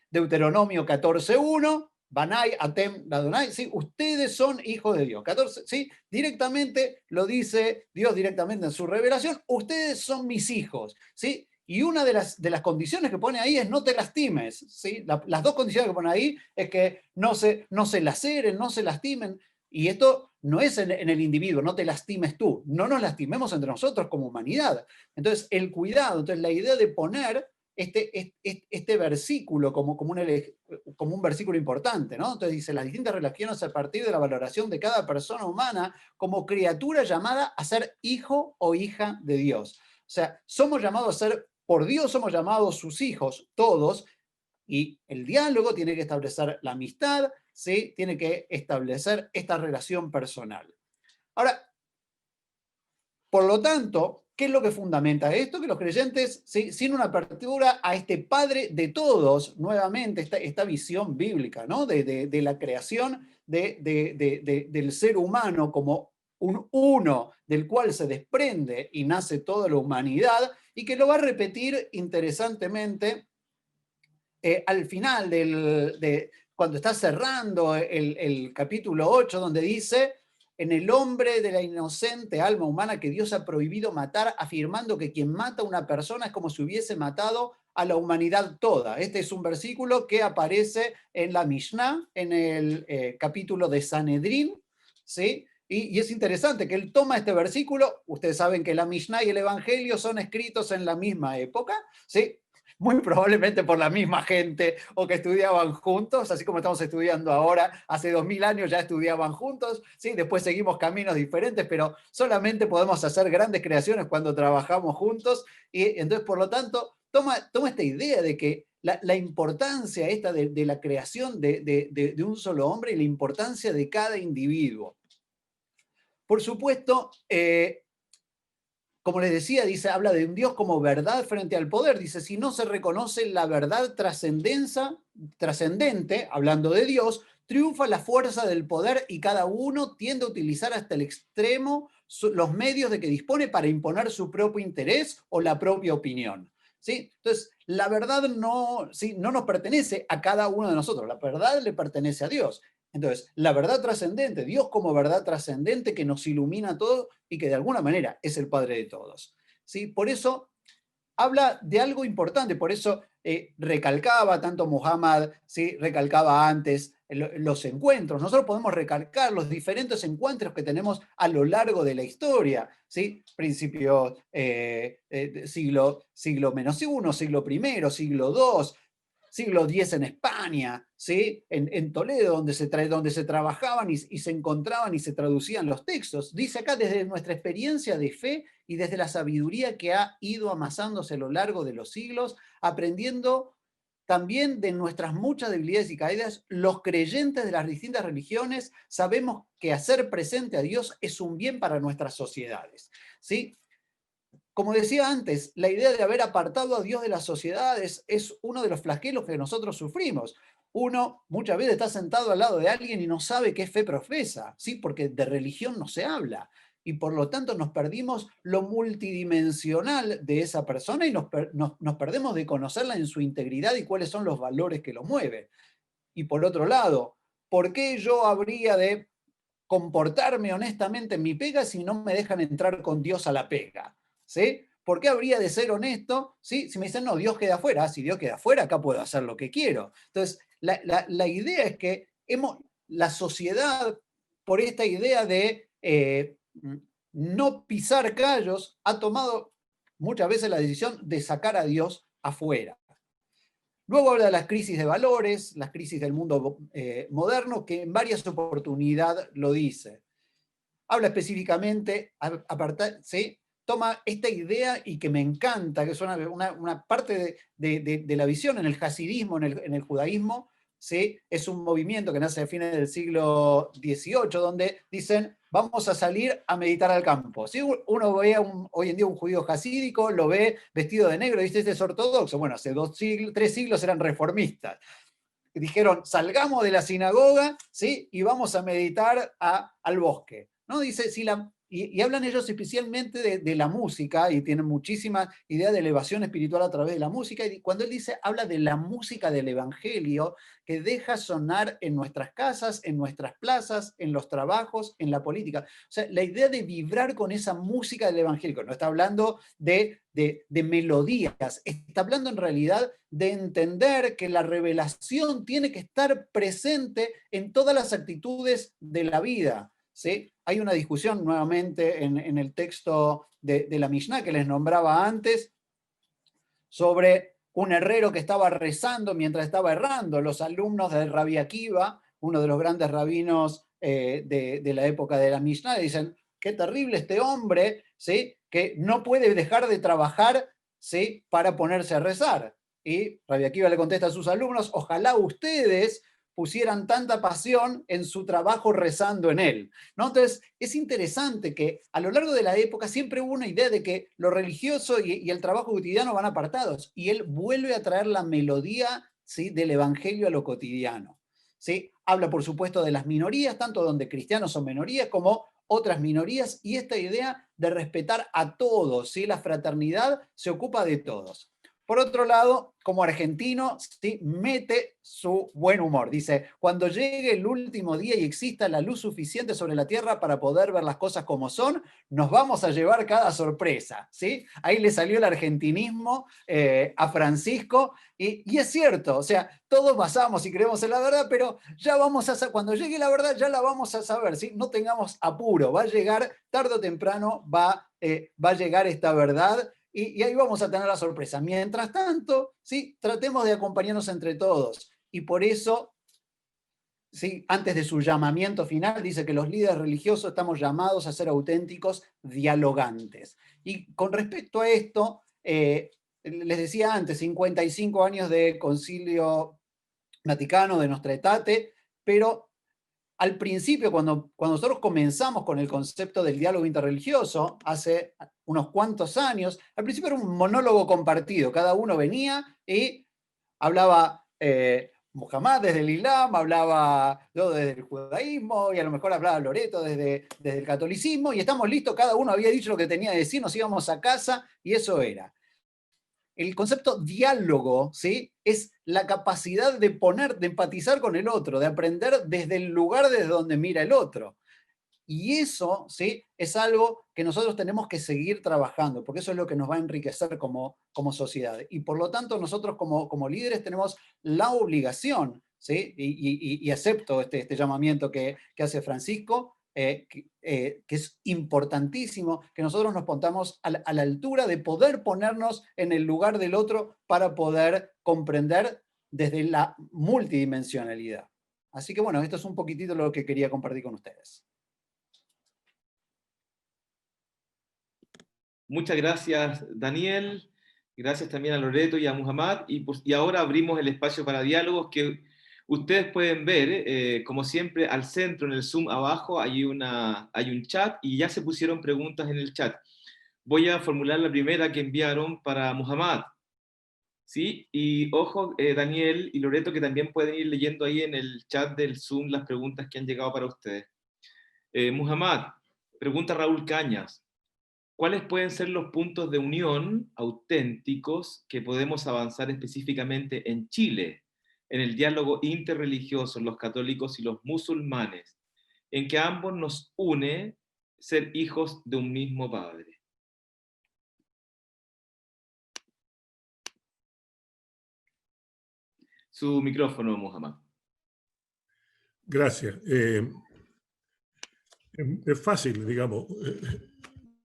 Speaker 4: Deuteronomio 14.1, Banai, Atem, Ladonai, ¿sí? Ustedes son hijos de Dios. 14, ¿sí? Directamente lo dice Dios directamente en su revelación, ustedes son mis hijos, ¿sí? Y una de las condiciones que pone ahí es no te lastimes, ¿sí? Las dos condiciones que pone ahí es que no se laceren, no se lastimen, y esto no es en el individuo, no te lastimes tú, no nos lastimemos entre nosotros como humanidad. Entonces, el cuidado, entonces la idea de poner este versículo como un versículo importante, ¿no? Entonces dice, las distintas religiones a partir de la valoración de cada persona humana como criatura llamada a ser hijo o hija de Dios. O sea, somos llamados a ser, por Dios somos llamados sus hijos, todos, y el diálogo tiene que establecer la amistad, ¿sí? Tiene que establecer esta relación personal. Ahora, por lo tanto, ¿qué es lo que fundamenta esto? Que los creyentes, ¿sí? Sin una apertura a este Padre de todos, nuevamente, esta visión bíblica, ¿no? de la creación del ser humano como un uno del cual se desprende y nace toda la humanidad, y que lo va a repetir interesantemente al final, cuando está cerrando el capítulo 8, donde dice, en el hombre de la inocente alma humana que Dios ha prohibido matar, afirmando que quien mata a una persona es como si hubiese matado a la humanidad toda. Este es un versículo que aparece en la Mishnah, en el capítulo de Sanedrín, ¿sí? Y es interesante que él toma este versículo, ustedes saben que la Mishnah y el Evangelio son escritos en la misma época, ¿sí? Muy probablemente por la misma gente o que estudiaban juntos, así como estamos estudiando ahora, hace 2000 años ya estudiaban juntos, ¿sí? Después seguimos caminos diferentes, pero solamente podemos hacer grandes creaciones cuando trabajamos juntos, y entonces, por lo tanto, toma esta idea de que la importancia esta de la creación de un solo hombre y la importancia de cada individuo. Por supuesto, como les decía, dice, habla de un Dios como verdad frente al poder. Dice, si no se reconoce la verdad trascendente, hablando de Dios, triunfa la fuerza del poder y cada uno tiende a utilizar hasta el extremo los medios de que dispone para imponer su propio interés o la propia opinión. ¿Sí? Entonces, la verdad no nos pertenece a cada uno de nosotros, la verdad le pertenece a Dios. Entonces, la verdad trascendente, Dios como verdad trascendente que nos ilumina a todos y que de alguna manera es el Padre de todos. ¿Sí? Por eso habla de algo importante, por eso recalcaba tanto Muhammad, ¿sí? Recalcaba antes los encuentros. Nosotros podemos recalcar los diferentes encuentros que tenemos a lo largo de la historia, ¿sí? Principio siglo -1, siglo I, siglo II, siglo X en España, ¿sí? En Toledo, donde se trabajaban y se encontraban y se traducían los textos. Dice acá, desde nuestra experiencia de fe y desde la sabiduría que ha ido amasándose a lo largo de los siglos, aprendiendo también de nuestras muchas debilidades y caídas, los creyentes de las distintas religiones sabemos que hacer presente a Dios es un bien para nuestras sociedades, ¿sí? Como decía antes, la idea de haber apartado a Dios de las sociedades es uno de los flagelos que nosotros sufrimos. Uno muchas veces está sentado al lado de alguien y no sabe qué fe profesa, ¿sí? Porque de religión no se habla. Y por lo tanto nos perdimos lo multidimensional de esa persona y nos perdemos de conocerla en su integridad y cuáles son los valores que lo mueven. Y por otro lado, ¿por qué yo habría de comportarme honestamente en mi pega si no me dejan entrar con Dios a la pega? ¿Sí? ¿Por qué habría de ser honesto? ¿Sí? Si me dicen, no, Dios queda afuera. Si Dios queda afuera, acá puedo hacer lo que quiero. Entonces, la idea es que la sociedad, por esta idea de no pisar callos, ha tomado muchas veces la decisión de sacar a Dios afuera. Luego habla de las crisis de valores, las crisis del mundo moderno, que en varias oportunidades lo dice. Habla específicamente, ¿sí? Toma esta idea y que me encanta, que es una parte de la visión en el hasidismo, en el judaísmo, ¿sí? Es un movimiento que nace a fines del siglo XVIII, donde dicen, vamos a salir a meditar al campo. ¿Sí? Uno ve hoy en día un judío hasídico, lo ve vestido de negro y dice, este es ortodoxo. Bueno, hace 3 siglos eran reformistas. dijeron, salgamos de la sinagoga, ¿sí? Y vamos a meditar al bosque, ¿no? Dice, si y hablan ellos especialmente de la música, y tienen muchísima idea de elevación espiritual a través de la música, y cuando él dice, habla de la música del Evangelio, que deja sonar en nuestras casas, en nuestras plazas, en los trabajos, en la política. O sea, la idea de vibrar con esa música del Evangelio, no está hablando de melodías, está hablando en realidad de entender que la revelación tiene que estar presente en todas las actitudes de la vida. ¿Sí? Hay una discusión nuevamente en el texto de la Mishnah que les nombraba antes sobre un herrero que estaba rezando mientras estaba errando. Los alumnos del Rabbi Akiva, uno de los grandes rabinos de la época de la Mishnah, dicen, qué terrible este hombre, ¿sí? Que no puede dejar de trabajar, ¿sí? Para ponerse a rezar. Y Rabbi Akiva le contesta a sus alumnos, ojalá ustedes pusieran tanta pasión en su trabajo rezando en él, ¿no? Entonces, es interesante que a lo largo de la época siempre hubo una idea de que lo religioso y el trabajo cotidiano van apartados, y él vuelve a traer la melodía, ¿sí? Del Evangelio a lo cotidiano, ¿sí? Habla, por supuesto, de las minorías, tanto donde cristianos son minorías como otras minorías, y esta idea de respetar a todos, ¿sí? La fraternidad se ocupa de todos. Por otro lado, como argentino, ¿sí? Mete su buen humor. Dice, cuando llegue el último día y exista la luz suficiente sobre la tierra para poder ver las cosas como son, nos vamos a llevar cada sorpresa, ¿sí? Ahí le salió el argentinismo a Francisco, y es cierto, o sea, todos basamos y creemos en la verdad, pero ya vamos a saber, cuando llegue la verdad ya la vamos a saber, ¿sí? No tengamos apuro, va a llegar tarde o temprano, va a llegar esta verdad. Y ahí vamos a tener la sorpresa. Mientras tanto, ¿sí? Tratemos de acompañarnos entre todos. Y por eso, ¿sí? Antes de su llamamiento final, dice que los líderes religiosos estamos llamados a ser auténticos dialogantes. Y con respecto a esto, les decía antes, 55 años de Concilio Vaticano, de Nostra Aetate, pero al principio, cuando nosotros comenzamos con el concepto del diálogo interreligioso, hace unos cuantos años, al principio era un monólogo compartido, cada uno venía y hablaba Muhammad desde el Islam, hablaba yo desde el judaísmo, y a lo mejor hablaba Loreto desde el catolicismo, y estamos listos, cada uno había dicho lo que tenía que decir, nos íbamos a casa, y eso era. El concepto diálogo, ¿sí? Es la capacidad de empatizar con el otro, de aprender desde el lugar desde donde mira el otro. Y eso, ¿sí? Es algo que nosotros tenemos que seguir trabajando, porque eso es lo que nos va a enriquecer como sociedad. Y por lo tanto, nosotros como líderes tenemos la obligación, ¿sí? Y acepto este llamamiento que hace Francisco, que es importantísimo que nosotros nos pongamos a la altura de poder ponernos en el lugar del otro para poder comprender desde la multidimensionalidad. Así que bueno, esto es un poquitito lo que quería compartir con ustedes.
Speaker 2: Muchas gracias, Daniel. Gracias también a Loreto y a Muhammad. Y ahora abrimos el espacio para diálogos que ustedes pueden ver, como siempre, al centro, en el Zoom abajo, hay un chat y ya se pusieron preguntas en el chat. Voy a formular la primera que enviaron para Muhammad. ¿Sí? Y ojo, Daniel y Loreto, que también pueden ir leyendo ahí en el chat del Zoom las preguntas que han llegado para ustedes. Muhammad, pregunta Raúl Cañas. ¿Cuáles pueden ser los puntos de unión auténticos que podemos avanzar específicamente en Chile, en el diálogo interreligioso, los católicos y los musulmanes, en que a ambos nos une ser hijos de un mismo Padre? Su micrófono, Muhammad.
Speaker 1: Gracias. Es fácil, digamos.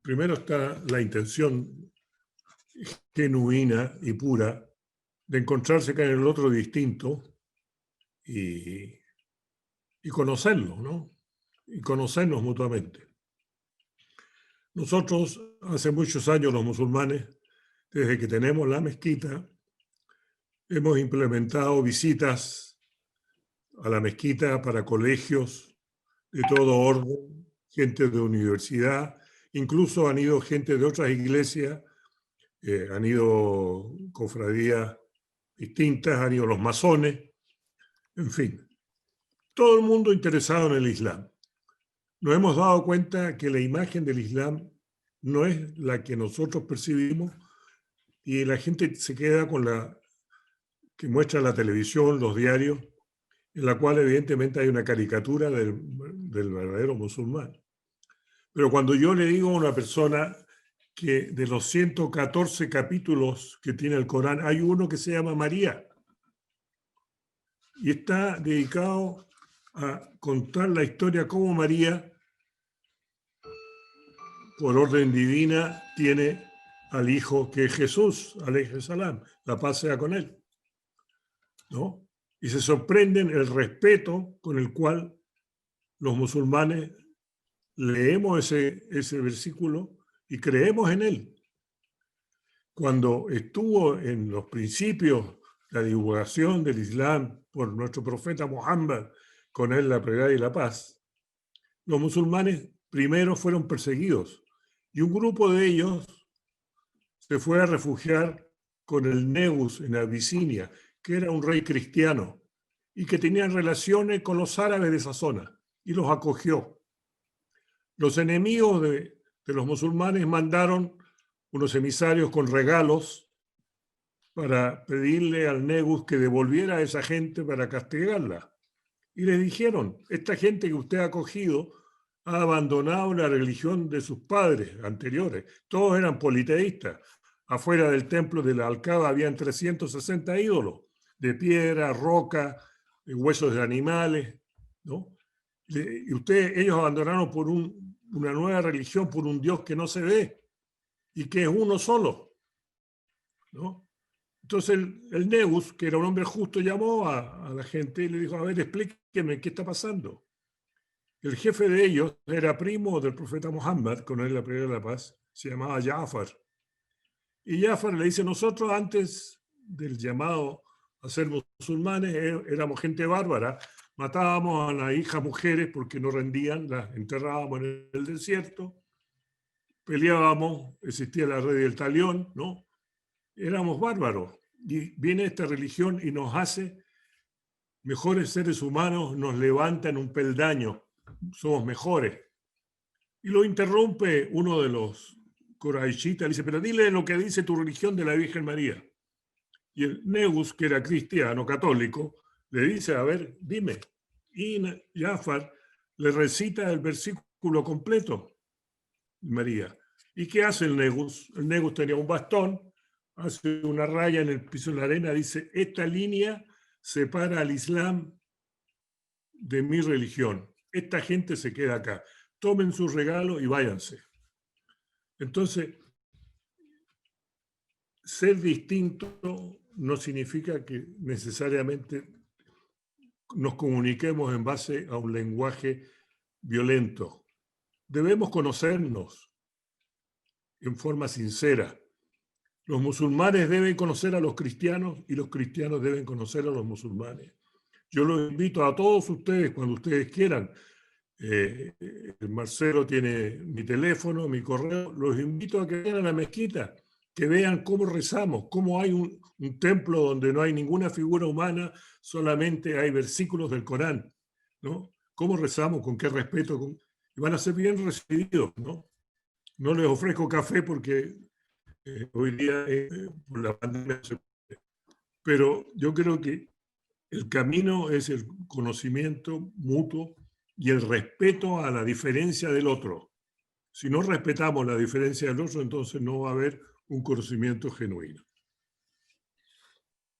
Speaker 1: Primero está la intención genuina y pura de encontrarse con el otro distinto y conocerlo, ¿no? Y conocernos mutuamente. Nosotros, hace muchos años, los musulmanes, desde que tenemos la mezquita, hemos implementado visitas a la mezquita para colegios de todo orden, gente de universidad, incluso han ido gente de otras iglesias, han ido cofradías distintas, han ido los masones, En fin, todo el mundo interesado en el Islam. Nos hemos dado cuenta que la imagen del Islam no es la que nosotros percibimos y la gente se queda con la que muestra la televisión, los diarios, en la cual evidentemente hay una caricatura del verdadero musulmán. Pero cuando yo le digo a una persona que de los 114 capítulos que tiene el Corán, hay uno que se llama María, y está dedicado a contar la historia cómo María, por orden divina, tiene al hijo que es Jesús, alayhi salam, la paz sea con él, ¿no? Y se sorprenden el respeto con el cual los musulmanes leemos ese versículo y creemos en él. Cuando estuvo en los principios la divulgación del Islam por nuestro profeta Muhammad, con él la piedad y la paz, los musulmanes primero fueron perseguidos y un grupo de ellos se fue a refugiar con el Negus en Abisinia, que era un rey cristiano y que tenía relaciones con los árabes de esa zona y los acogió. Los enemigos de los musulmanes mandaron unos emisarios con regalos para pedirle al Negus que devolviera a esa gente para castigarla. Y le dijeron, esta gente que usted ha acogido ha abandonado la religión de sus padres anteriores. Todos eran politeístas. Afuera del templo de la Alcaba habían 360 ídolos, de piedra, roca, huesos de animales, ¿no? Y ellos abandonaron por una nueva religión, por un Dios que no se ve y que es uno solo, ¿no? Entonces el Negus, que era un hombre justo, llamó a la gente y le dijo, a ver, explíqueme qué está pasando. El jefe de ellos era primo del profeta Muhammad, con él la primera de la paz, se llamaba Ja'far. Y Ja'far le dice, nosotros antes del llamado a ser musulmanes éramos gente bárbara, matábamos a las hijas mujeres porque no rendían, las enterrábamos en el desierto, peleábamos, existía la red del talión, ¿no? Éramos bárbaros. Y viene esta religión y nos hace mejores seres humanos, nos levanta en un peldaño, somos mejores. Y lo interrumpe uno de los coraishitas, le dice, pero dile lo que dice tu religión de la Virgen María. Y el Negus, que era cristiano, católico, le dice, a ver, dime. Y Ja'far le recita el versículo completo, María. ¿Y qué hace el Negus? El Negus tenía un bastón, hace una raya en el piso de la arena, dice, esta línea separa al Islam de mi religión. Esta gente se queda acá. Tomen su regalo y váyanse. Entonces, ser distinto no significa que necesariamente nos comuniquemos en base a un lenguaje violento. Debemos conocernos en forma sincera. Los musulmanes deben conocer a los cristianos y los cristianos deben conocer a los musulmanes. Yo los invito a todos ustedes, cuando ustedes quieran. Marcelo tiene mi teléfono, mi correo. Los invito a que vayan a la mezquita, que vean cómo rezamos, cómo hay un templo donde no hay ninguna figura humana, solamente hay versículos del Corán, ¿no? Cómo rezamos, con qué respeto, y van a ser bien recibidos, ¿no? No les ofrezco café porque hoy día por la pandemia se puede. Pero yo creo que el camino es el conocimiento mutuo y el respeto a la diferencia del otro. Si no respetamos la diferencia del otro, entonces no va a haber un conocimiento genuino.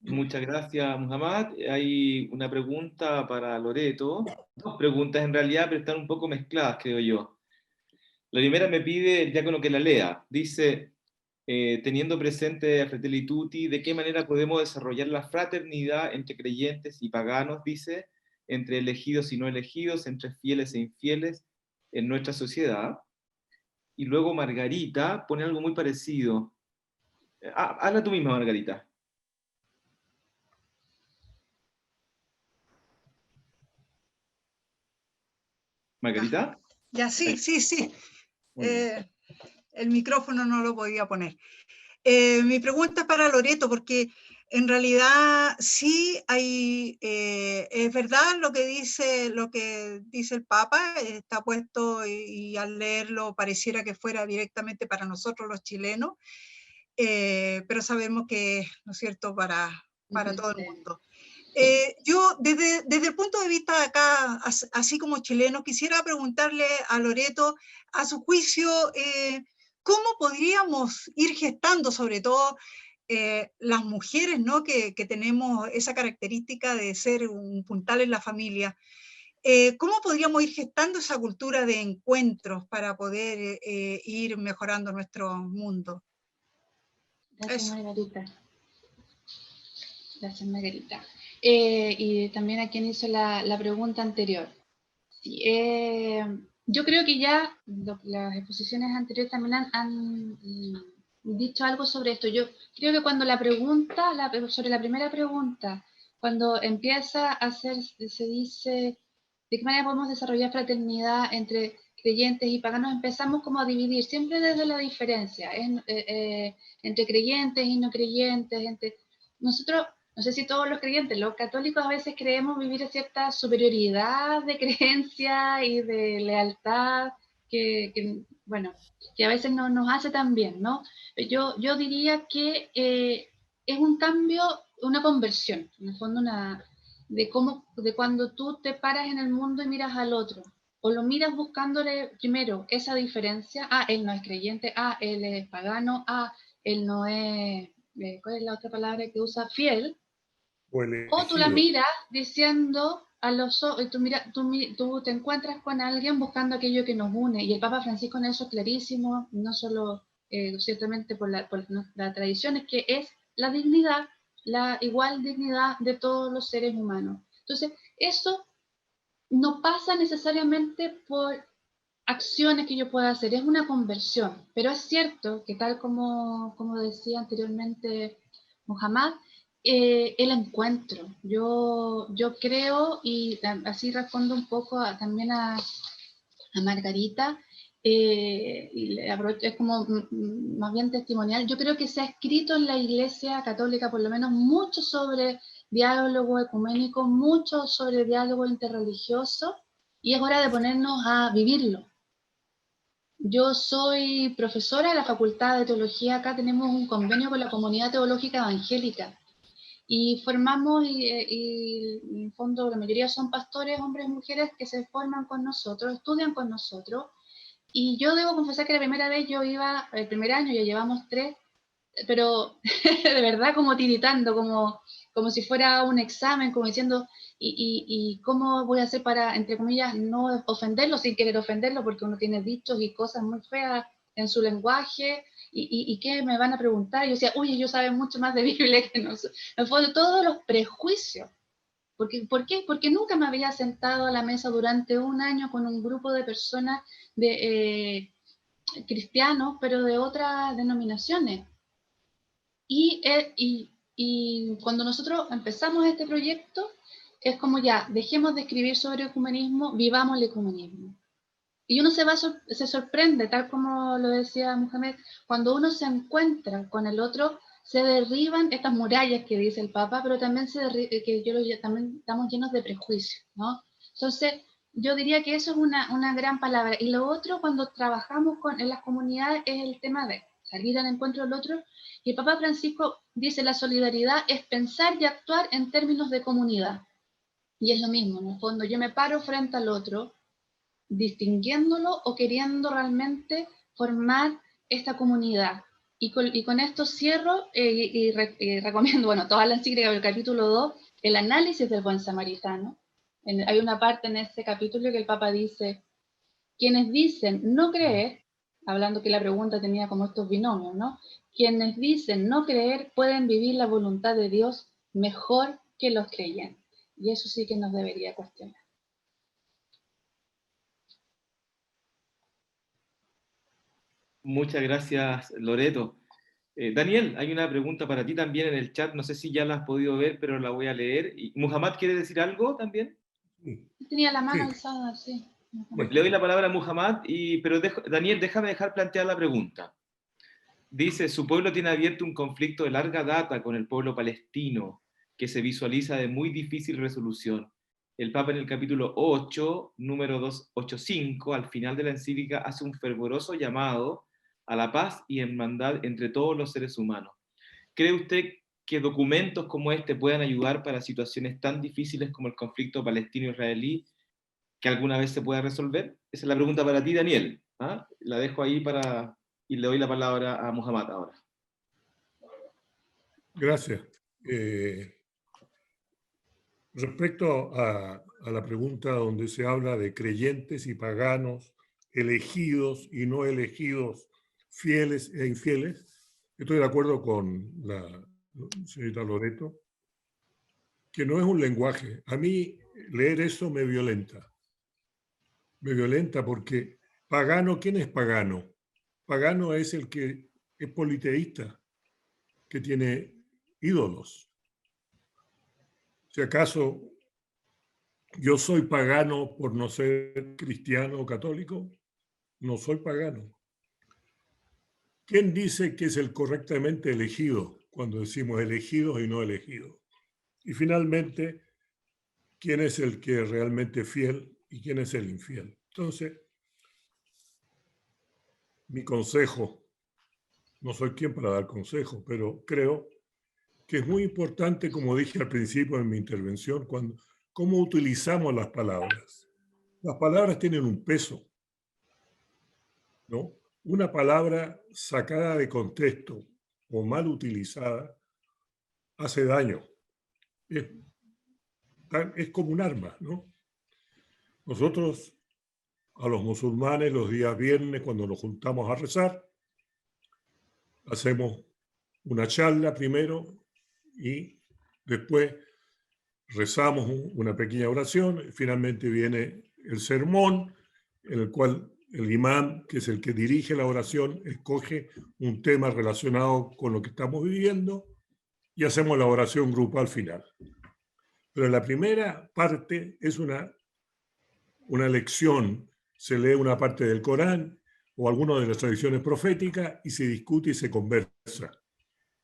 Speaker 2: Muchas gracias, Muhammad. Hay una pregunta para Loreto. Dos preguntas en realidad, pero están un poco mezcladas, creo yo. La primera me pide el diácono que la lea. Dice, teniendo presente a Fratelli Tutti, ¿de qué manera podemos desarrollar la fraternidad entre creyentes y paganos, dice, entre elegidos y no elegidos, entre fieles e infieles en nuestra sociedad? Y luego Margarita pone algo muy parecido. Habla tú misma, Margarita. ¿Margarita?
Speaker 5: Ya, sí. El micrófono no lo podía poner. Mi pregunta es para Loreto, porque En realidad sí hay, es verdad lo que dice el Papa, está puesto y al leerlo pareciera que fuera directamente para nosotros los chilenos, pero sabemos que, ¿no es cierto?, para todo el mundo. Yo, desde el punto de vista de acá, así como chileno, quisiera preguntarle a Loreto, a su juicio, ¿cómo podríamos ir gestando, sobre todo las mujeres, ¿no?, que tenemos esa característica de ser un puntal en la familia? ¿Cómo podríamos ir gestando esa cultura de encuentros para poder ir mejorando nuestro mundo?
Speaker 3: Gracias,
Speaker 5: Eso.
Speaker 3: Margarita. Gracias, Margarita. Y también a quien hizo la pregunta anterior. Sí, yo creo que ya las exposiciones anteriores también han dicho algo sobre esto. Yo creo que cuando sobre la primera pregunta, cuando empieza a hacer, se dice, ¿de qué manera podemos desarrollar fraternidad entre creyentes y paganos? Empezamos como a dividir, siempre desde la diferencia, entre creyentes y no creyentes, nosotros, no sé si todos los creyentes, los católicos a veces creemos vivir cierta superioridad de creencia y de lealtad bueno, que a veces no nos hace tan bien, ¿no? Yo diría que es un cambio, una conversión, en el fondo de cuando tú te paras en el mundo y miras al otro, o lo miras buscándole primero esa diferencia, él no es creyente, él es pagano, él no es, ¿cuál es la otra palabra que usa? Fiel. O tú la miras diciendo a los ojos, tú te encuentras con alguien buscando aquello que nos une, y el Papa Francisco en eso es clarísimo, no solo ciertamente por la tradición, es que es la dignidad, la igual dignidad de todos los seres humanos. Entonces, eso no pasa necesariamente por acciones que yo pueda hacer, es una conversión, pero es cierto que tal como decía anteriormente Muhammad, el encuentro, yo creo, y así respondo un poco también a Margarita, es como más bien testimonial, yo creo que se ha escrito en la Iglesia Católica por lo menos mucho sobre diálogo ecuménico, mucho sobre diálogo interreligioso, y es hora de ponernos a vivirlo. Yo soy profesora de la Facultad de Teología. Acá tenemos un convenio con la Comunidad Teológica Evangélica y formamos, y en el fondo la mayoría son pastores, hombres y mujeres que se forman con nosotros, estudian con nosotros. Y yo debo confesar que la primera vez yo iba, el primer año, ya llevamos 3, pero de verdad como tiritando, como si fuera un examen, como diciendo, ¿y cómo voy a hacer para, entre comillas, no ofenderlo sin querer ofenderlo? Porque uno tiene dichos y cosas muy feas en su lenguaje, y ¿qué me van a preguntar? Y yo decía, uy, ellos saben mucho más de Biblia que nosotros. En el fondo, todos los prejuicios. ¿Por qué? Porque nunca me había sentado a la mesa durante un año con un grupo de personas cristianos, pero de otras denominaciones. Y cuando nosotros empezamos este proyecto, es como ya, dejemos de escribir sobre ecumenismo, vivamos el ecumenismo. Y uno se sorprende, tal como lo decía Mohamed, cuando uno se encuentra con el otro, se derriban estas murallas que dice el Papa, pero también también estamos llenos de prejuicios, ¿no? Entonces, yo diría que eso es una gran palabra. Y lo otro, cuando trabajamos en las comunidades, es el tema de salir al encuentro del otro. Y el Papa Francisco dice, la solidaridad es pensar y actuar en términos de comunidad. Y es lo mismo, en el fondo, yo me paro frente al otro, distinguiéndolo o queriendo realmente formar esta comunidad. Y con esto cierro y recomiendo, bueno, toda la encíclica del capítulo 2, el análisis del buen samaritano. Hay una parte en ese capítulo que el Papa dice, quienes dicen no creer, hablando que la pregunta tenía como estos binomios, ¿no? Quienes dicen no creer pueden vivir la voluntad de Dios mejor que los creyentes. Y eso sí que nos debería cuestionar.
Speaker 2: Muchas gracias, Loreto. Daniel, hay una pregunta para ti también en el chat. No sé si ya la has podido ver, pero la voy a leer. ¿Y Muhammad quiere decir algo también?
Speaker 3: Tenía la mano alzada, sí.
Speaker 2: Bueno, le doy la palabra a Muhammad, pero Daniel, déjame dejar plantear la pregunta. Dice, su pueblo tiene abierto un conflicto de larga data con el pueblo palestino, que se visualiza de muy difícil resolución. El Papa en el capítulo 8, número 285, al final de la encíclica, hace un fervoroso llamado a la paz y hermandad entre todos los seres humanos. ¿Cree usted que documentos como este puedan ayudar para situaciones tan difíciles como el conflicto palestino-israelí que alguna vez se pueda resolver? Esa es la pregunta para ti, Daniel. ¿Ah? La dejo ahí y le doy la palabra a Muhammad ahora.
Speaker 1: Gracias. Respecto a la pregunta donde se habla de creyentes y paganos, elegidos y no elegidos, fieles e infieles, estoy de acuerdo con la señorita Loreto, que no es un lenguaje. A mí leer eso me violenta. Me violenta porque pagano, ¿quién es pagano? Pagano es el que es politeísta, que tiene ídolos. Si acaso yo soy pagano por no ser cristiano o católico, no soy pagano. ¿Quién dice que es el correctamente elegido cuando decimos elegidos y no elegidos? Y finalmente, ¿quién es el que es realmente fiel y quién es el infiel? Entonces, mi consejo, no soy quien para dar consejo, pero creo que es muy importante, como dije al principio en mi intervención, cómo utilizamos las palabras. Las palabras tienen un peso, ¿no? Una palabra sacada de contexto o mal utilizada hace daño. Es como un arma, ¿no? Nosotros, a los musulmanes, los días viernes, cuando nos juntamos a rezar, hacemos una charla primero y después rezamos una pequeña oración. Finalmente viene el sermón, en el cual el imán, que es el que dirige la oración, escoge un tema relacionado con lo que estamos viviendo y hacemos la oración grupal final. Pero la primera parte es una lección, se lee una parte del Corán o alguna de las tradiciones proféticas y se discute y se conversa.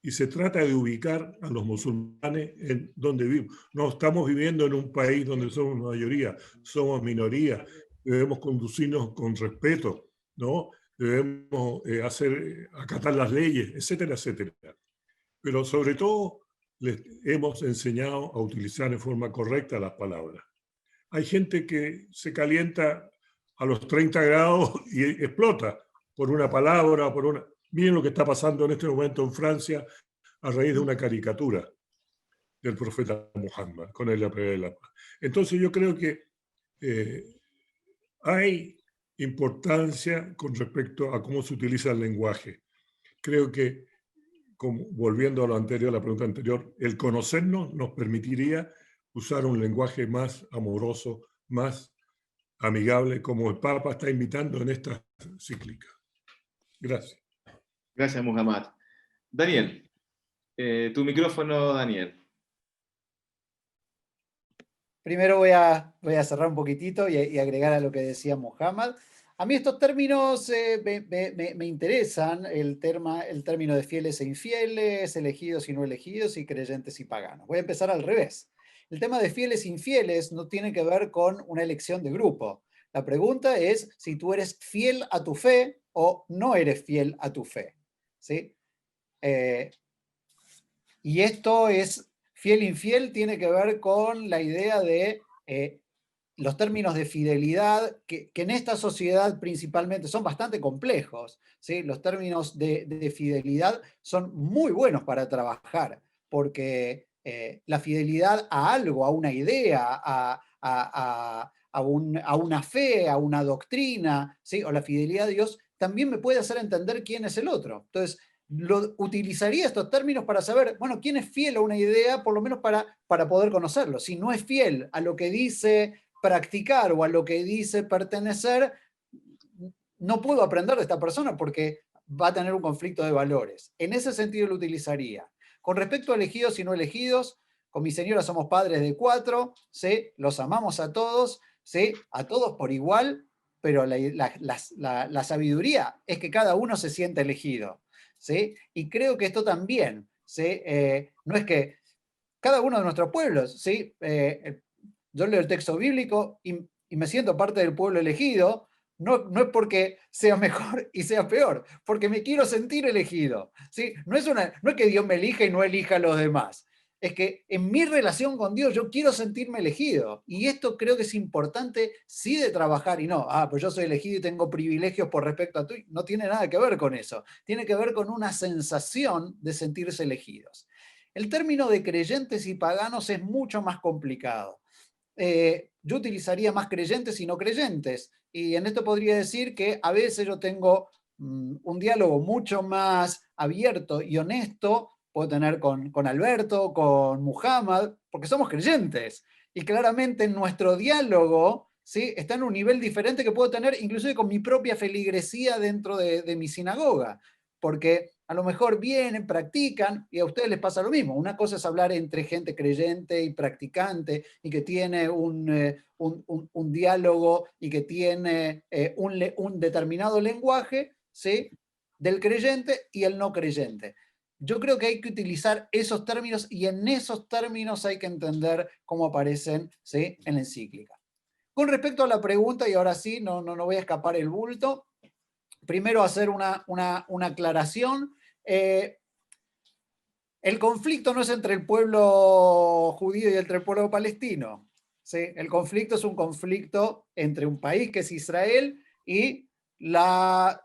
Speaker 1: Y se trata de ubicar a los musulmanes en donde vivimos. No estamos viviendo en un país donde somos mayoría, somos minoría. Debemos conducirnos con respeto, ¿no? Debemos acatar las leyes, etcétera, etcétera. Pero sobre todo les hemos enseñado a utilizar en forma correcta las palabras. Hay gente que se calienta a los 30 grados y explota por una palabra, por una... Miren lo que está pasando en este momento en Francia a raíz de una caricatura del profeta Muhammad con el apellido de la paz. Entonces yo creo que hay importancia con respecto a cómo se utiliza el lenguaje. Creo que, volviendo a lo anterior, a la pregunta anterior, el conocernos nos permitiría usar un lenguaje más amoroso, más amigable, como el Papa está invitando en esta cíclica. Gracias.
Speaker 2: Gracias, Muhammad. Daniel, tu micrófono, Daniel.
Speaker 4: Primero voy a cerrar un poquitito y agregar a lo que decía Muhammad. A mí estos términos me interesan, el término de fieles e infieles, elegidos y no elegidos, y creyentes y paganos. Voy a empezar al revés. El tema de fieles e infieles no tiene que ver con una elección de grupo. La pregunta es si tú eres fiel a tu fe o no eres fiel a tu fe, ¿sí? Y esto es, fiel e infiel, tiene que ver con la idea de los términos de fidelidad, que en esta sociedad principalmente son bastante complejos, ¿sí? Los términos de fidelidad son muy buenos para trabajar, porque la fidelidad a algo, a una idea, a una fe, a una doctrina, ¿sí? O la fidelidad a Dios, también me puede hacer entender quién es el otro. Entonces, utilizaría estos términos para saber, bueno, quién es fiel a una idea, por lo menos para poder conocerlo. Si no es fiel a lo que dice practicar o a lo que dice pertenecer, no puedo aprender de esta persona porque va a tener un conflicto de valores. En ese sentido lo utilizaría. Con respecto a elegidos y no elegidos, con mi señora somos padres de 4, ¿sí? Los amamos a todos, ¿sí? A todos por igual, pero la sabiduría es que cada uno se siente elegido, ¿sí? Y creo que esto también, ¿sí? No es que cada uno de nuestros pueblos, ¿sí? Yo leo el texto bíblico y me siento parte del pueblo elegido, no es porque sea mejor y sea peor, porque me quiero sentir elegido, ¿sí? No es que Dios me elija y no elija a los demás. Es que en mi relación con Dios yo quiero sentirme elegido. Y esto creo que es importante, sí, de trabajar. Y no, pues yo soy elegido y tengo privilegios por respecto a tú. No tiene nada que ver con eso. Tiene que ver con una sensación de sentirse elegidos. El término de creyentes y paganos es mucho más complicado. Yo utilizaría más creyentes y no creyentes. Y en esto podría decir que a veces yo tengo un diálogo mucho más abierto y honesto, puedo tener con Alberto, con Muhammad, porque somos creyentes. Y claramente nuestro diálogo, ¿sí?, está en un nivel diferente que puedo tener inclusive con mi propia feligresía dentro de mi sinagoga. Porque a lo mejor vienen, practican, y a ustedes les pasa lo mismo. Una cosa es hablar entre gente creyente y practicante, y que tiene un diálogo y que tiene un determinado lenguaje, ¿sí?, del creyente y el no creyente. Yo creo que hay que utilizar esos términos y en esos términos hay que entender cómo aparecen, ¿sí?, en la encíclica. Con respecto a la pregunta, y ahora sí, no voy a escapar el bulto, primero hacer una aclaración. El conflicto no es entre el pueblo judío y entre el pueblo palestino, ¿sí? El conflicto es un conflicto entre un país que es Israel y la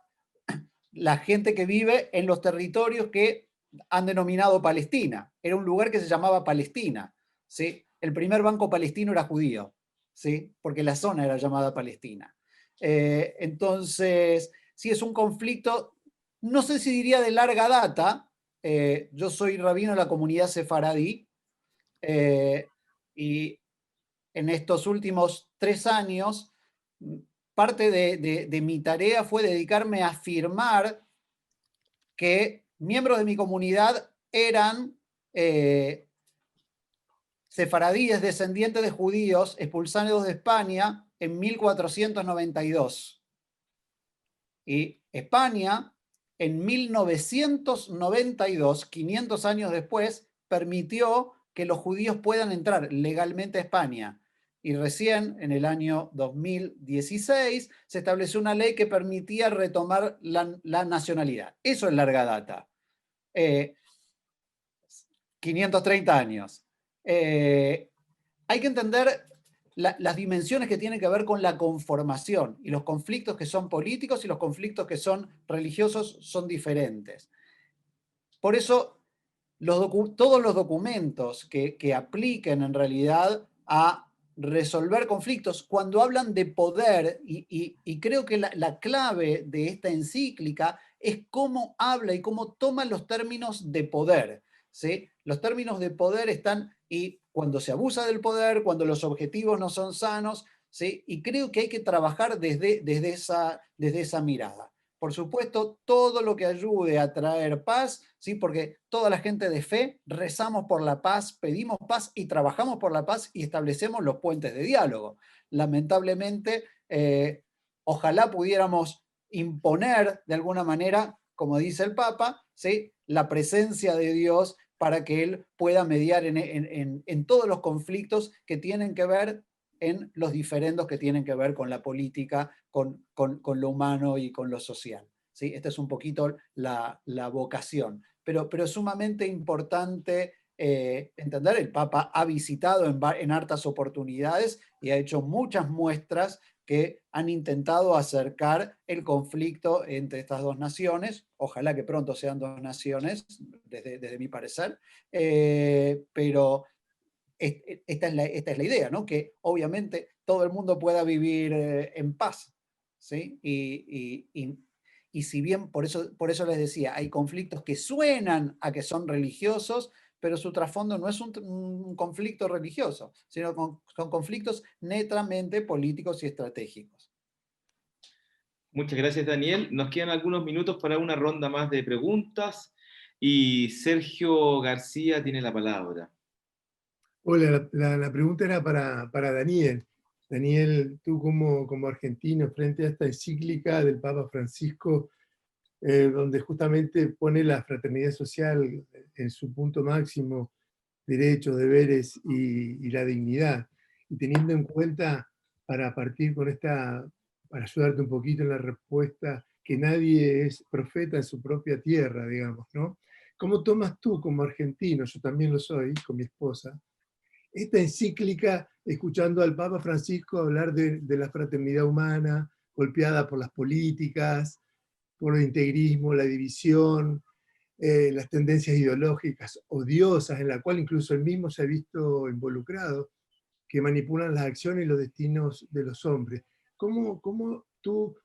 Speaker 4: gente que vive en los territorios que han denominado Palestina. Era un lugar que se llamaba Palestina, ¿sí? El primer banco palestino era judío, ¿sí?, porque la zona era llamada Palestina. Entonces, sí, es un conflicto, no sé si diría de larga data. Yo soy rabino de la comunidad sefaradí, y en estos últimos 3 años, parte de mi tarea fue dedicarme a afirmar que miembros de mi comunidad eran sefaradíes descendientes de judíos expulsados de España en 1492. Y España, en 1992, 500 años después, permitió que los judíos puedan entrar legalmente a España. Y recién, en el año 2016, se estableció una ley que permitía retomar la nacionalidad. Eso es larga data. 530 años. Hay que entender las dimensiones que tienen que ver con la conformación, y los conflictos que son políticos y los conflictos que son religiosos son diferentes. Por eso, todos los documentos que apliquen en realidad a resolver conflictos, cuando hablan de poder, y creo que la clave de esta encíclica es cómo habla y cómo toma los términos de poder, ¿sí? Los términos de poder están, y cuando se abusa del poder, cuando los objetivos no son sanos, ¿sí? Y creo que hay que trabajar desde esa mirada. Por supuesto, todo lo que ayude a traer paz, ¿sí?, porque toda la gente de fe rezamos por la paz, pedimos paz y trabajamos por la paz y establecemos los puentes de diálogo. Lamentablemente, ojalá pudiéramos imponer de alguna manera, como dice el Papa, ¿sí?, la presencia de Dios para que Él pueda mediar en todos los conflictos que tienen que ver, en los diferendos que tienen que ver con la política, con lo humano y con lo social, ¿sí? Esta es un poquito la vocación, pero es sumamente importante entender. El Papa ha visitado en hartas oportunidades y ha hecho muchas muestras que han intentado acercar el conflicto entre estas dos naciones. Ojalá que pronto sean dos naciones, desde mi parecer, pero esta es la idea, ¿no? Que obviamente todo el mundo pueda vivir en paz, ¿sí? Y si bien, por eso les decía, hay conflictos que suenan a que son religiosos, pero su trasfondo no es un conflicto religioso, sino son conflictos netamente políticos y estratégicos.
Speaker 2: Muchas gracias, Daniel. Nos quedan algunos minutos para una ronda más de preguntas y Sergio García tiene la palabra.
Speaker 6: Hola, la pregunta era para Daniel. Daniel, tú como argentino, frente a esta encíclica del Papa Francisco, donde justamente pone la fraternidad social en su punto máximo, derechos, deberes y la dignidad. Y teniendo en cuenta, para partir con esta, para ayudarte un poquito en la respuesta, que nadie es profeta en su propia tierra, digamos, ¿no? ¿Cómo tomas tú como argentino, yo también lo soy, con mi esposa, esta encíclica, escuchando al Papa Francisco hablar de la fraternidad humana, golpeada por las políticas, por el integrismo, la división, las tendencias ideológicas odiosas, en la cual incluso él mismo se ha visto involucrado, que manipulan las acciones y los destinos de los hombres? ¿Cómo tú,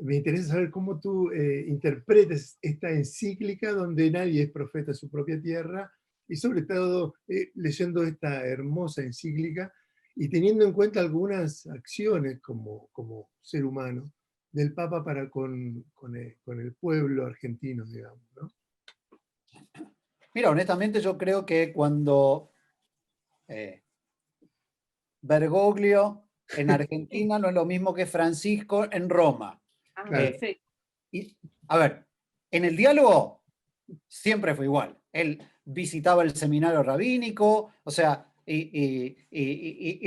Speaker 6: me interesa saber cómo tú interpretes esta encíclica donde nadie es profeta en su propia tierra, y sobre todo leyendo esta hermosa encíclica y teniendo en cuenta algunas acciones como ser humano del Papa para con el pueblo argentino, digamos, ¿no?
Speaker 4: Mira, honestamente yo creo que cuando Bergoglio en Argentina no es lo mismo que Francisco en Roma.
Speaker 6: Claro.
Speaker 4: A ver, en el diálogo siempre fue igual. Él visitaba el seminario rabínico, o sea, y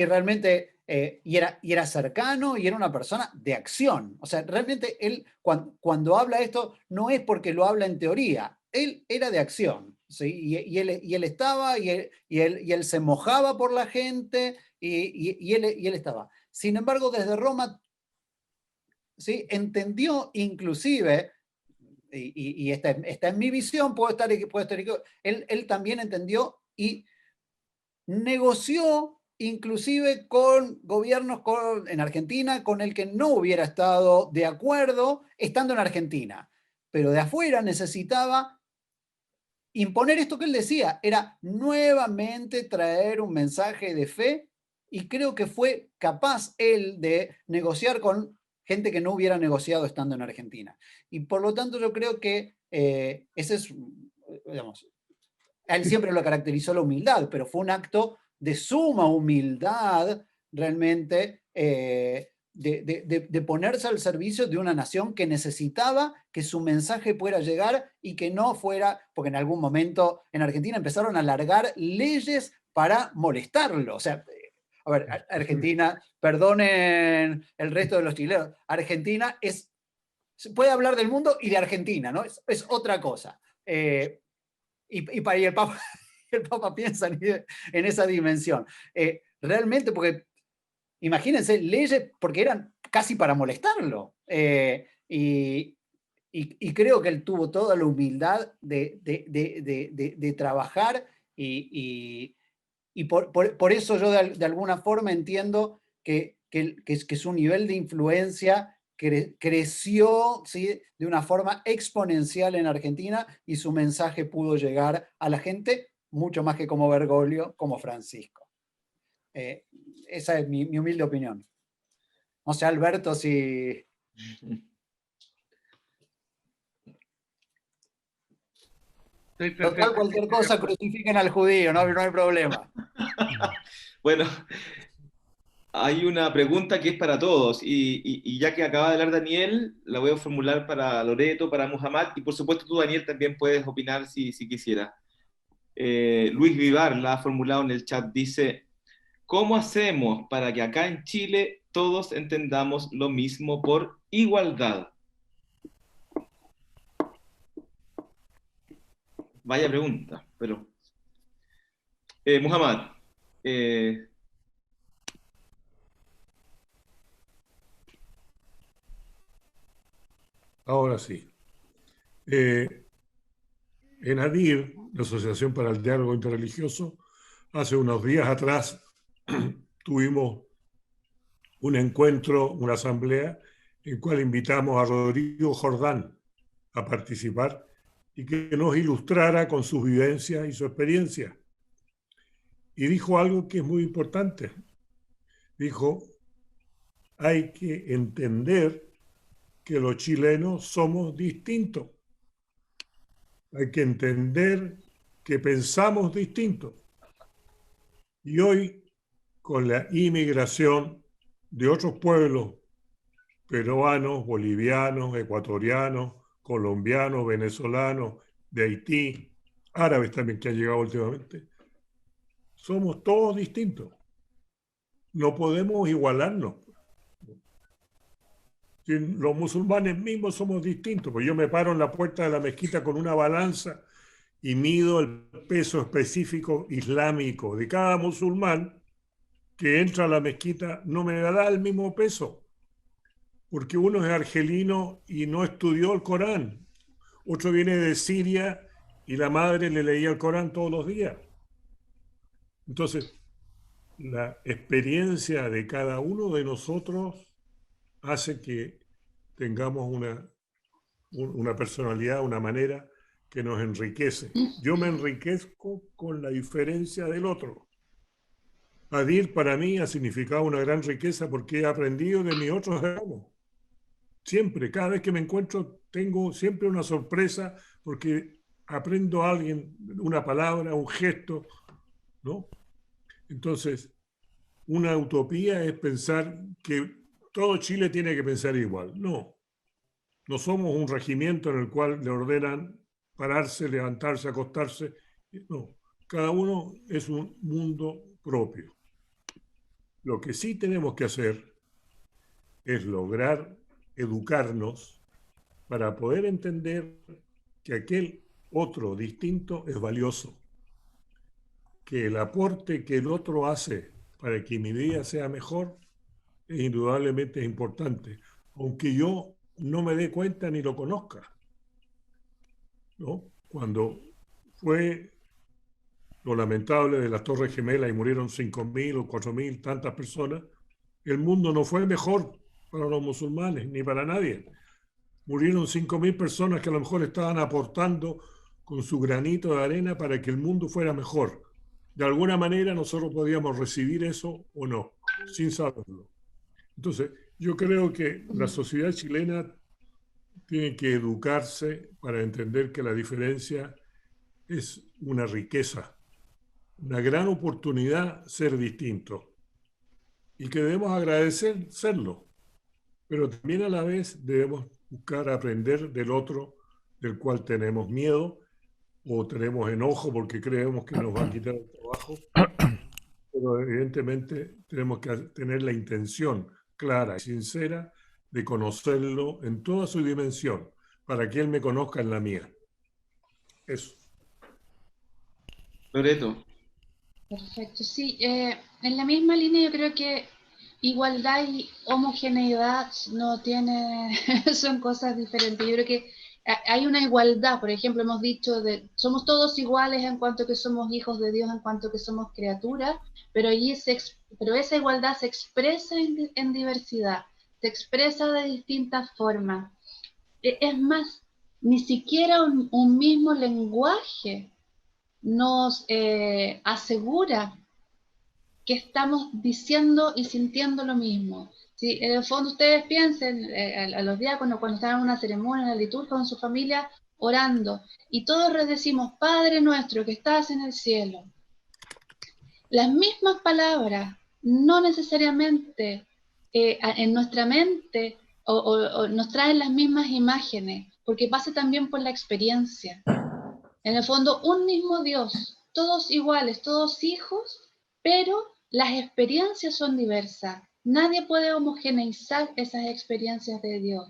Speaker 4: realmente y era cercano y era una persona de acción. O sea, realmente él cuando habla esto no es porque lo habla en teoría, él era de acción. ¿Sí? Y él estaba, y él se mojaba por la gente, y él estaba. Sin embargo, desde Roma, ¿sí? Entendió inclusive, y esta es mi visión, puedo estar él también entendió y negoció inclusive con gobiernos en Argentina con el que no hubiera estado de acuerdo estando en Argentina, pero de afuera necesitaba imponer esto que él decía, era nuevamente traer un mensaje de fe, y creo que fue capaz él de negociar con gente que no hubiera negociado estando en Argentina. Y por lo tanto yo creo que ese es, digamos, a él siempre lo caracterizó la humildad, pero fue un acto de suma humildad realmente, de ponerse al servicio de una nación que necesitaba que su mensaje pudiera llegar y que no fuera, porque en algún momento en Argentina empezaron a largar leyes para molestarlo. O sea, a ver, Argentina, perdonen el resto de los chilenos, Argentina se puede hablar del mundo y de Argentina, ¿no? Es otra cosa. Y el Papa, el Papa piensa en esa dimensión. Realmente, porque imagínense, leyes porque eran casi para molestarlo. Y creo que él tuvo toda la humildad de trabajar, y por eso yo de alguna forma entiendo que su nivel de influencia creció, ¿sí? De una forma exponencial en Argentina, y su mensaje pudo llegar a la gente mucho más que como Bergoglio, como Francisco. Esa es mi humilde opinión. No sé, Alberto, si... Total, cualquier cosa, crucifiquen al judío, no hay problema.
Speaker 2: Bueno, hay una pregunta que es para todos, y ya que acaba de hablar Daniel, la voy a formular para Loreto, para Muhammad, y por supuesto tú, Daniel, también puedes opinar si quisieras. Luis Vivar la ha formulado en el chat, dice: ¿cómo hacemos para que acá en Chile todos entendamos lo mismo por igualdad? Vaya pregunta, pero... Muhammad,
Speaker 1: Ahora sí. En ADIR, la Asociación para el Diálogo Interreligioso, hace unos días atrás tuvimos un encuentro, una asamblea, en la cual invitamos a Rodrigo Jordán a participar y que nos ilustrara con sus vivencias y su experiencia. Y dijo algo que es muy importante. Dijo: hay que entender que los chilenos somos distintos. Hay que entender que pensamos distinto. Y hoy, con la inmigración de otros pueblos, peruanos, bolivianos, ecuatorianos, colombianos, venezolanos, de Haití, árabes también que han llegado últimamente. Somos todos distintos. No podemos igualarnos. Si los musulmanes mismos somos distintos, pues yo me paro en la puerta de la mezquita con una balanza y mido el peso específico islámico de cada musulmán que entra a la mezquita, no me da el mismo peso, porque uno es argelino y no estudió el Corán, otro viene de Siria y la madre le leía el Corán todos los días. Entonces, la experiencia de cada uno de nosotros hace que tengamos una personalidad, una manera que nos enriquece. Yo me enriquezco con la diferencia del otro. Adil para mí ha significado una gran riqueza porque he aprendido de mis otros hermanos. Siempre, cada vez que me encuentro, tengo siempre una sorpresa porque aprendo a alguien, una palabra, un gesto, ¿no? Entonces, una utopía es pensar que todo Chile tiene que pensar igual. No, no somos un regimiento en el cual le ordenan pararse, levantarse, acostarse. No, cada uno es un mundo propio. Lo que sí tenemos que hacer es lograr educarnos para poder entender que aquel otro distinto es valioso, que el aporte que el otro hace para que mi vida sea mejor es indudablemente importante, aunque yo no me dé cuenta ni lo conozca, ¿no? Cuando fue lo lamentable de las Torres Gemelas y murieron 5.000 o 4.000, tantas personas, el mundo no fue mejor para los musulmanes ni para nadie. Murieron 5.000 personas que a lo mejor estaban aportando con su granito de arena para que el mundo fuera mejor. De alguna manera nosotros podíamos recibir eso o no, sin saberlo. Entonces, yo creo que la sociedad chilena tiene que educarse para entender que la diferencia es una riqueza, una gran oportunidad ser distinto y que debemos agradecer serlo, pero también a la vez debemos buscar aprender del otro del cual tenemos miedo o tenemos enojo porque creemos que nos va a quitar el trabajo, pero evidentemente tenemos que tener la intención clara y sincera de conocerlo en toda su dimensión, para que él me conozca en la mía. Eso.
Speaker 2: Loreto.
Speaker 3: Perfecto, sí. En la misma línea yo creo que igualdad y homogeneidad no tiene, son cosas diferentes. Yo creo que hay una igualdad, por ejemplo, hemos dicho somos todos iguales en cuanto que somos hijos de Dios, en cuanto que somos criaturas, pero esa igualdad se expresa en diversidad, se expresa de distintas formas. Es más, ni siquiera un mismo lenguaje nos asegura que estamos diciendo y sintiendo lo mismo. Si en el fondo ustedes piensen a los diáconos cuando están en una ceremonia, en la liturgia con su familia, orando, y todos decimos, Padre nuestro que estás en el cielo. Las mismas palabras, no necesariamente en nuestra mente o nos traen las mismas imágenes, porque pasa también por la experiencia. En el fondo, un mismo Dios, todos iguales, todos hijos, pero las experiencias son diversas. Nadie puede homogeneizar esas experiencias de Dios.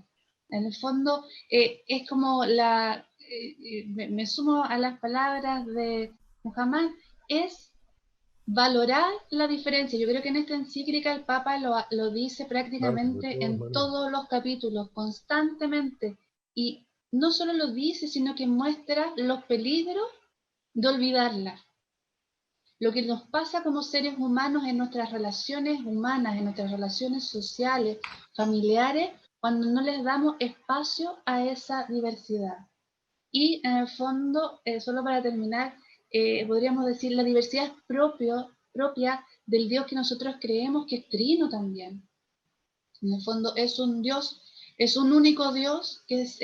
Speaker 3: En el fondo, es como me sumo a las palabras de Muhammad, es valorar la diferencia. Yo creo que en esta encíclica el Papa lo dice prácticamente en todos los capítulos, constantemente. Y no solo lo dice, sino que muestra los peligros de olvidarla. Lo que nos pasa como seres humanos en nuestras relaciones humanas, en nuestras relaciones sociales, familiares, cuando no les damos espacio a esa diversidad. Y en el fondo, solo para terminar, podríamos decir la diversidad es propia del Dios que nosotros creemos que es trino también. En el fondo es un Dios, es un único Dios que es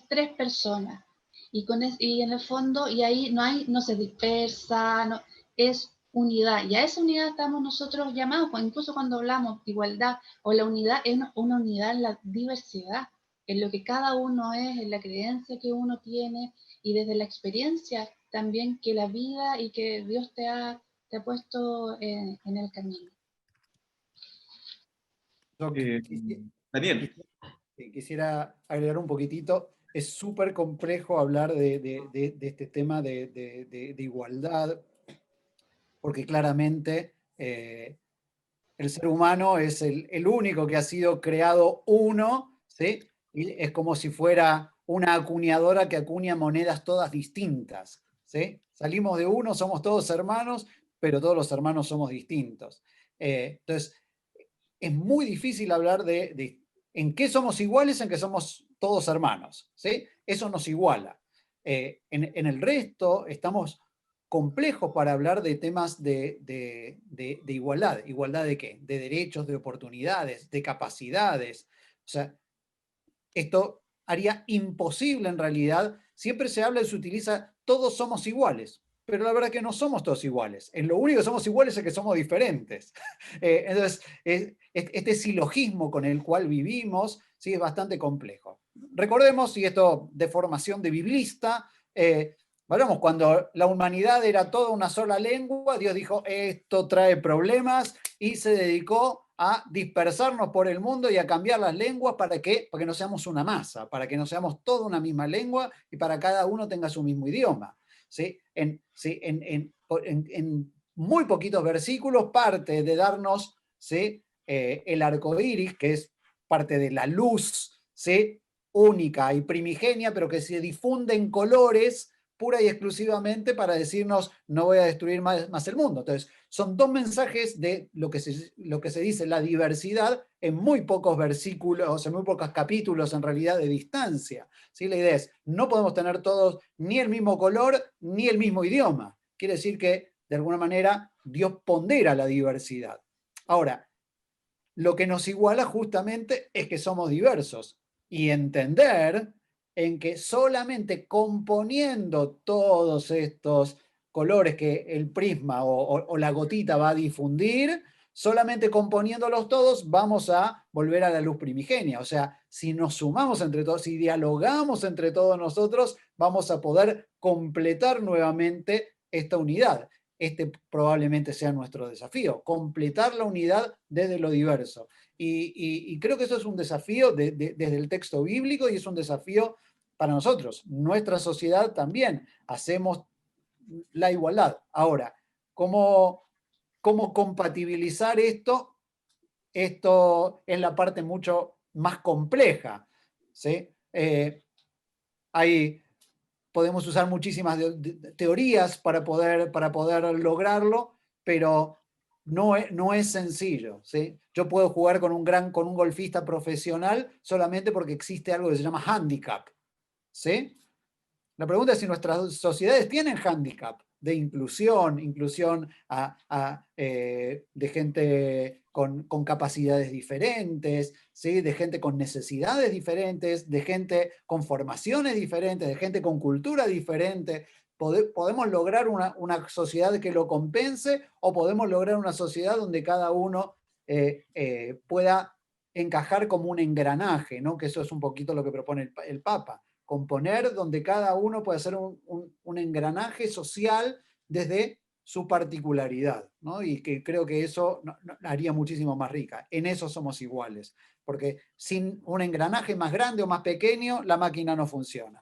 Speaker 3: tres personas. Y en el fondo, y ahí no se dispersa, es unidad. Y a esa unidad estamos nosotros llamados, incluso cuando hablamos de igualdad o la unidad, es una unidad en la diversidad. en lo que cada uno es, en la creencia que uno tiene y desde la experiencia también que la vida y que Dios te ha puesto en el camino.
Speaker 4: Yo
Speaker 2: Daniel.
Speaker 4: quisiera agregar un poquitito. Es súper complejo hablar de este tema de igualdad, porque claramente el ser humano es el único que ha sido creado uno, ¿sí? Y es como si fuera una acuñadora que acuña monedas todas distintas, ¿sí? Salimos de uno, somos todos hermanos, pero todos los hermanos somos distintos. Entonces, es muy difícil hablar de en qué somos iguales, en qué somos todos hermanos, ¿sí? Eso nos iguala. En el resto estamos complejos para hablar de temas de igualdad. ¿Igualdad de qué? De derechos, de oportunidades, de capacidades. O sea, esto haría imposible en realidad. Siempre se habla y se utiliza todos somos iguales, pero la verdad que no somos todos iguales. En lo único que somos iguales es que somos diferentes. Entonces, este silogismo con el cual vivimos, sí, es bastante complejo. Recordemos, y esto de formación de biblista, hablamos, cuando la humanidad era toda una sola lengua, Dios dijo, esto trae problemas, y se dedicó a dispersarnos por el mundo y a cambiar las lenguas ¿para qué? Para que no seamos una masa, para que no seamos toda una misma lengua y para cada uno tenga su mismo idioma. ¿Sí? En muy poquitos versículos parte de darnos, ¿sí? El arco iris, que es parte de la luz, ¿sí? Única y primigenia, pero que se difunde en colores pura y exclusivamente para decirnos no voy a destruir más el mundo. Entonces, son dos mensajes de lo que se dice la diversidad en muy pocos versículos, en muy pocos capítulos en realidad de distancia. ¿Sí? La idea es, no podemos tener todos ni el mismo color ni el mismo idioma. Quiere decir que, de alguna manera, Dios pondera la diversidad. Ahora, lo que nos iguala justamente es que somos diversos y entender en que solamente componiendo todos estos colores que el prisma o la gotita va a difundir, solamente componiéndolos todos vamos a volver a la luz primigenia. O sea, si nos sumamos entre todos, si dialogamos entre todos nosotros, vamos a poder completar nuevamente esta unidad. Este probablemente sea nuestro desafío, completar la unidad desde lo diverso. Y creo que eso es un desafío desde el texto bíblico y es un desafío para nosotros. Nuestra sociedad también hacemos la igualdad. Ahora, ¿cómo compatibilizar esto? Esto es la parte mucho más compleja, ¿sí? Podemos usar muchísimas teorías para poder lograrlo, pero no es sencillo, ¿sí? Yo puedo jugar con un golfista profesional solamente porque existe algo que se llama handicap, ¿sí? La pregunta es si nuestras sociedades tienen handicap de inclusión de gente con capacidades diferentes, ¿sí? De gente con necesidades diferentes, de gente con formaciones diferentes, de gente con cultura diferente. ¿Podemos lograr una sociedad que lo compense o podemos lograr una sociedad donde cada uno pueda encajar como un engranaje, ¿no? Que eso es un poquito lo que propone el Papa. Componer donde cada uno puede hacer un engranaje social desde su particularidad, ¿no? Y que creo que eso haría muchísimo más rica. En eso somos iguales, porque sin un engranaje más grande o más pequeño, la máquina no funciona.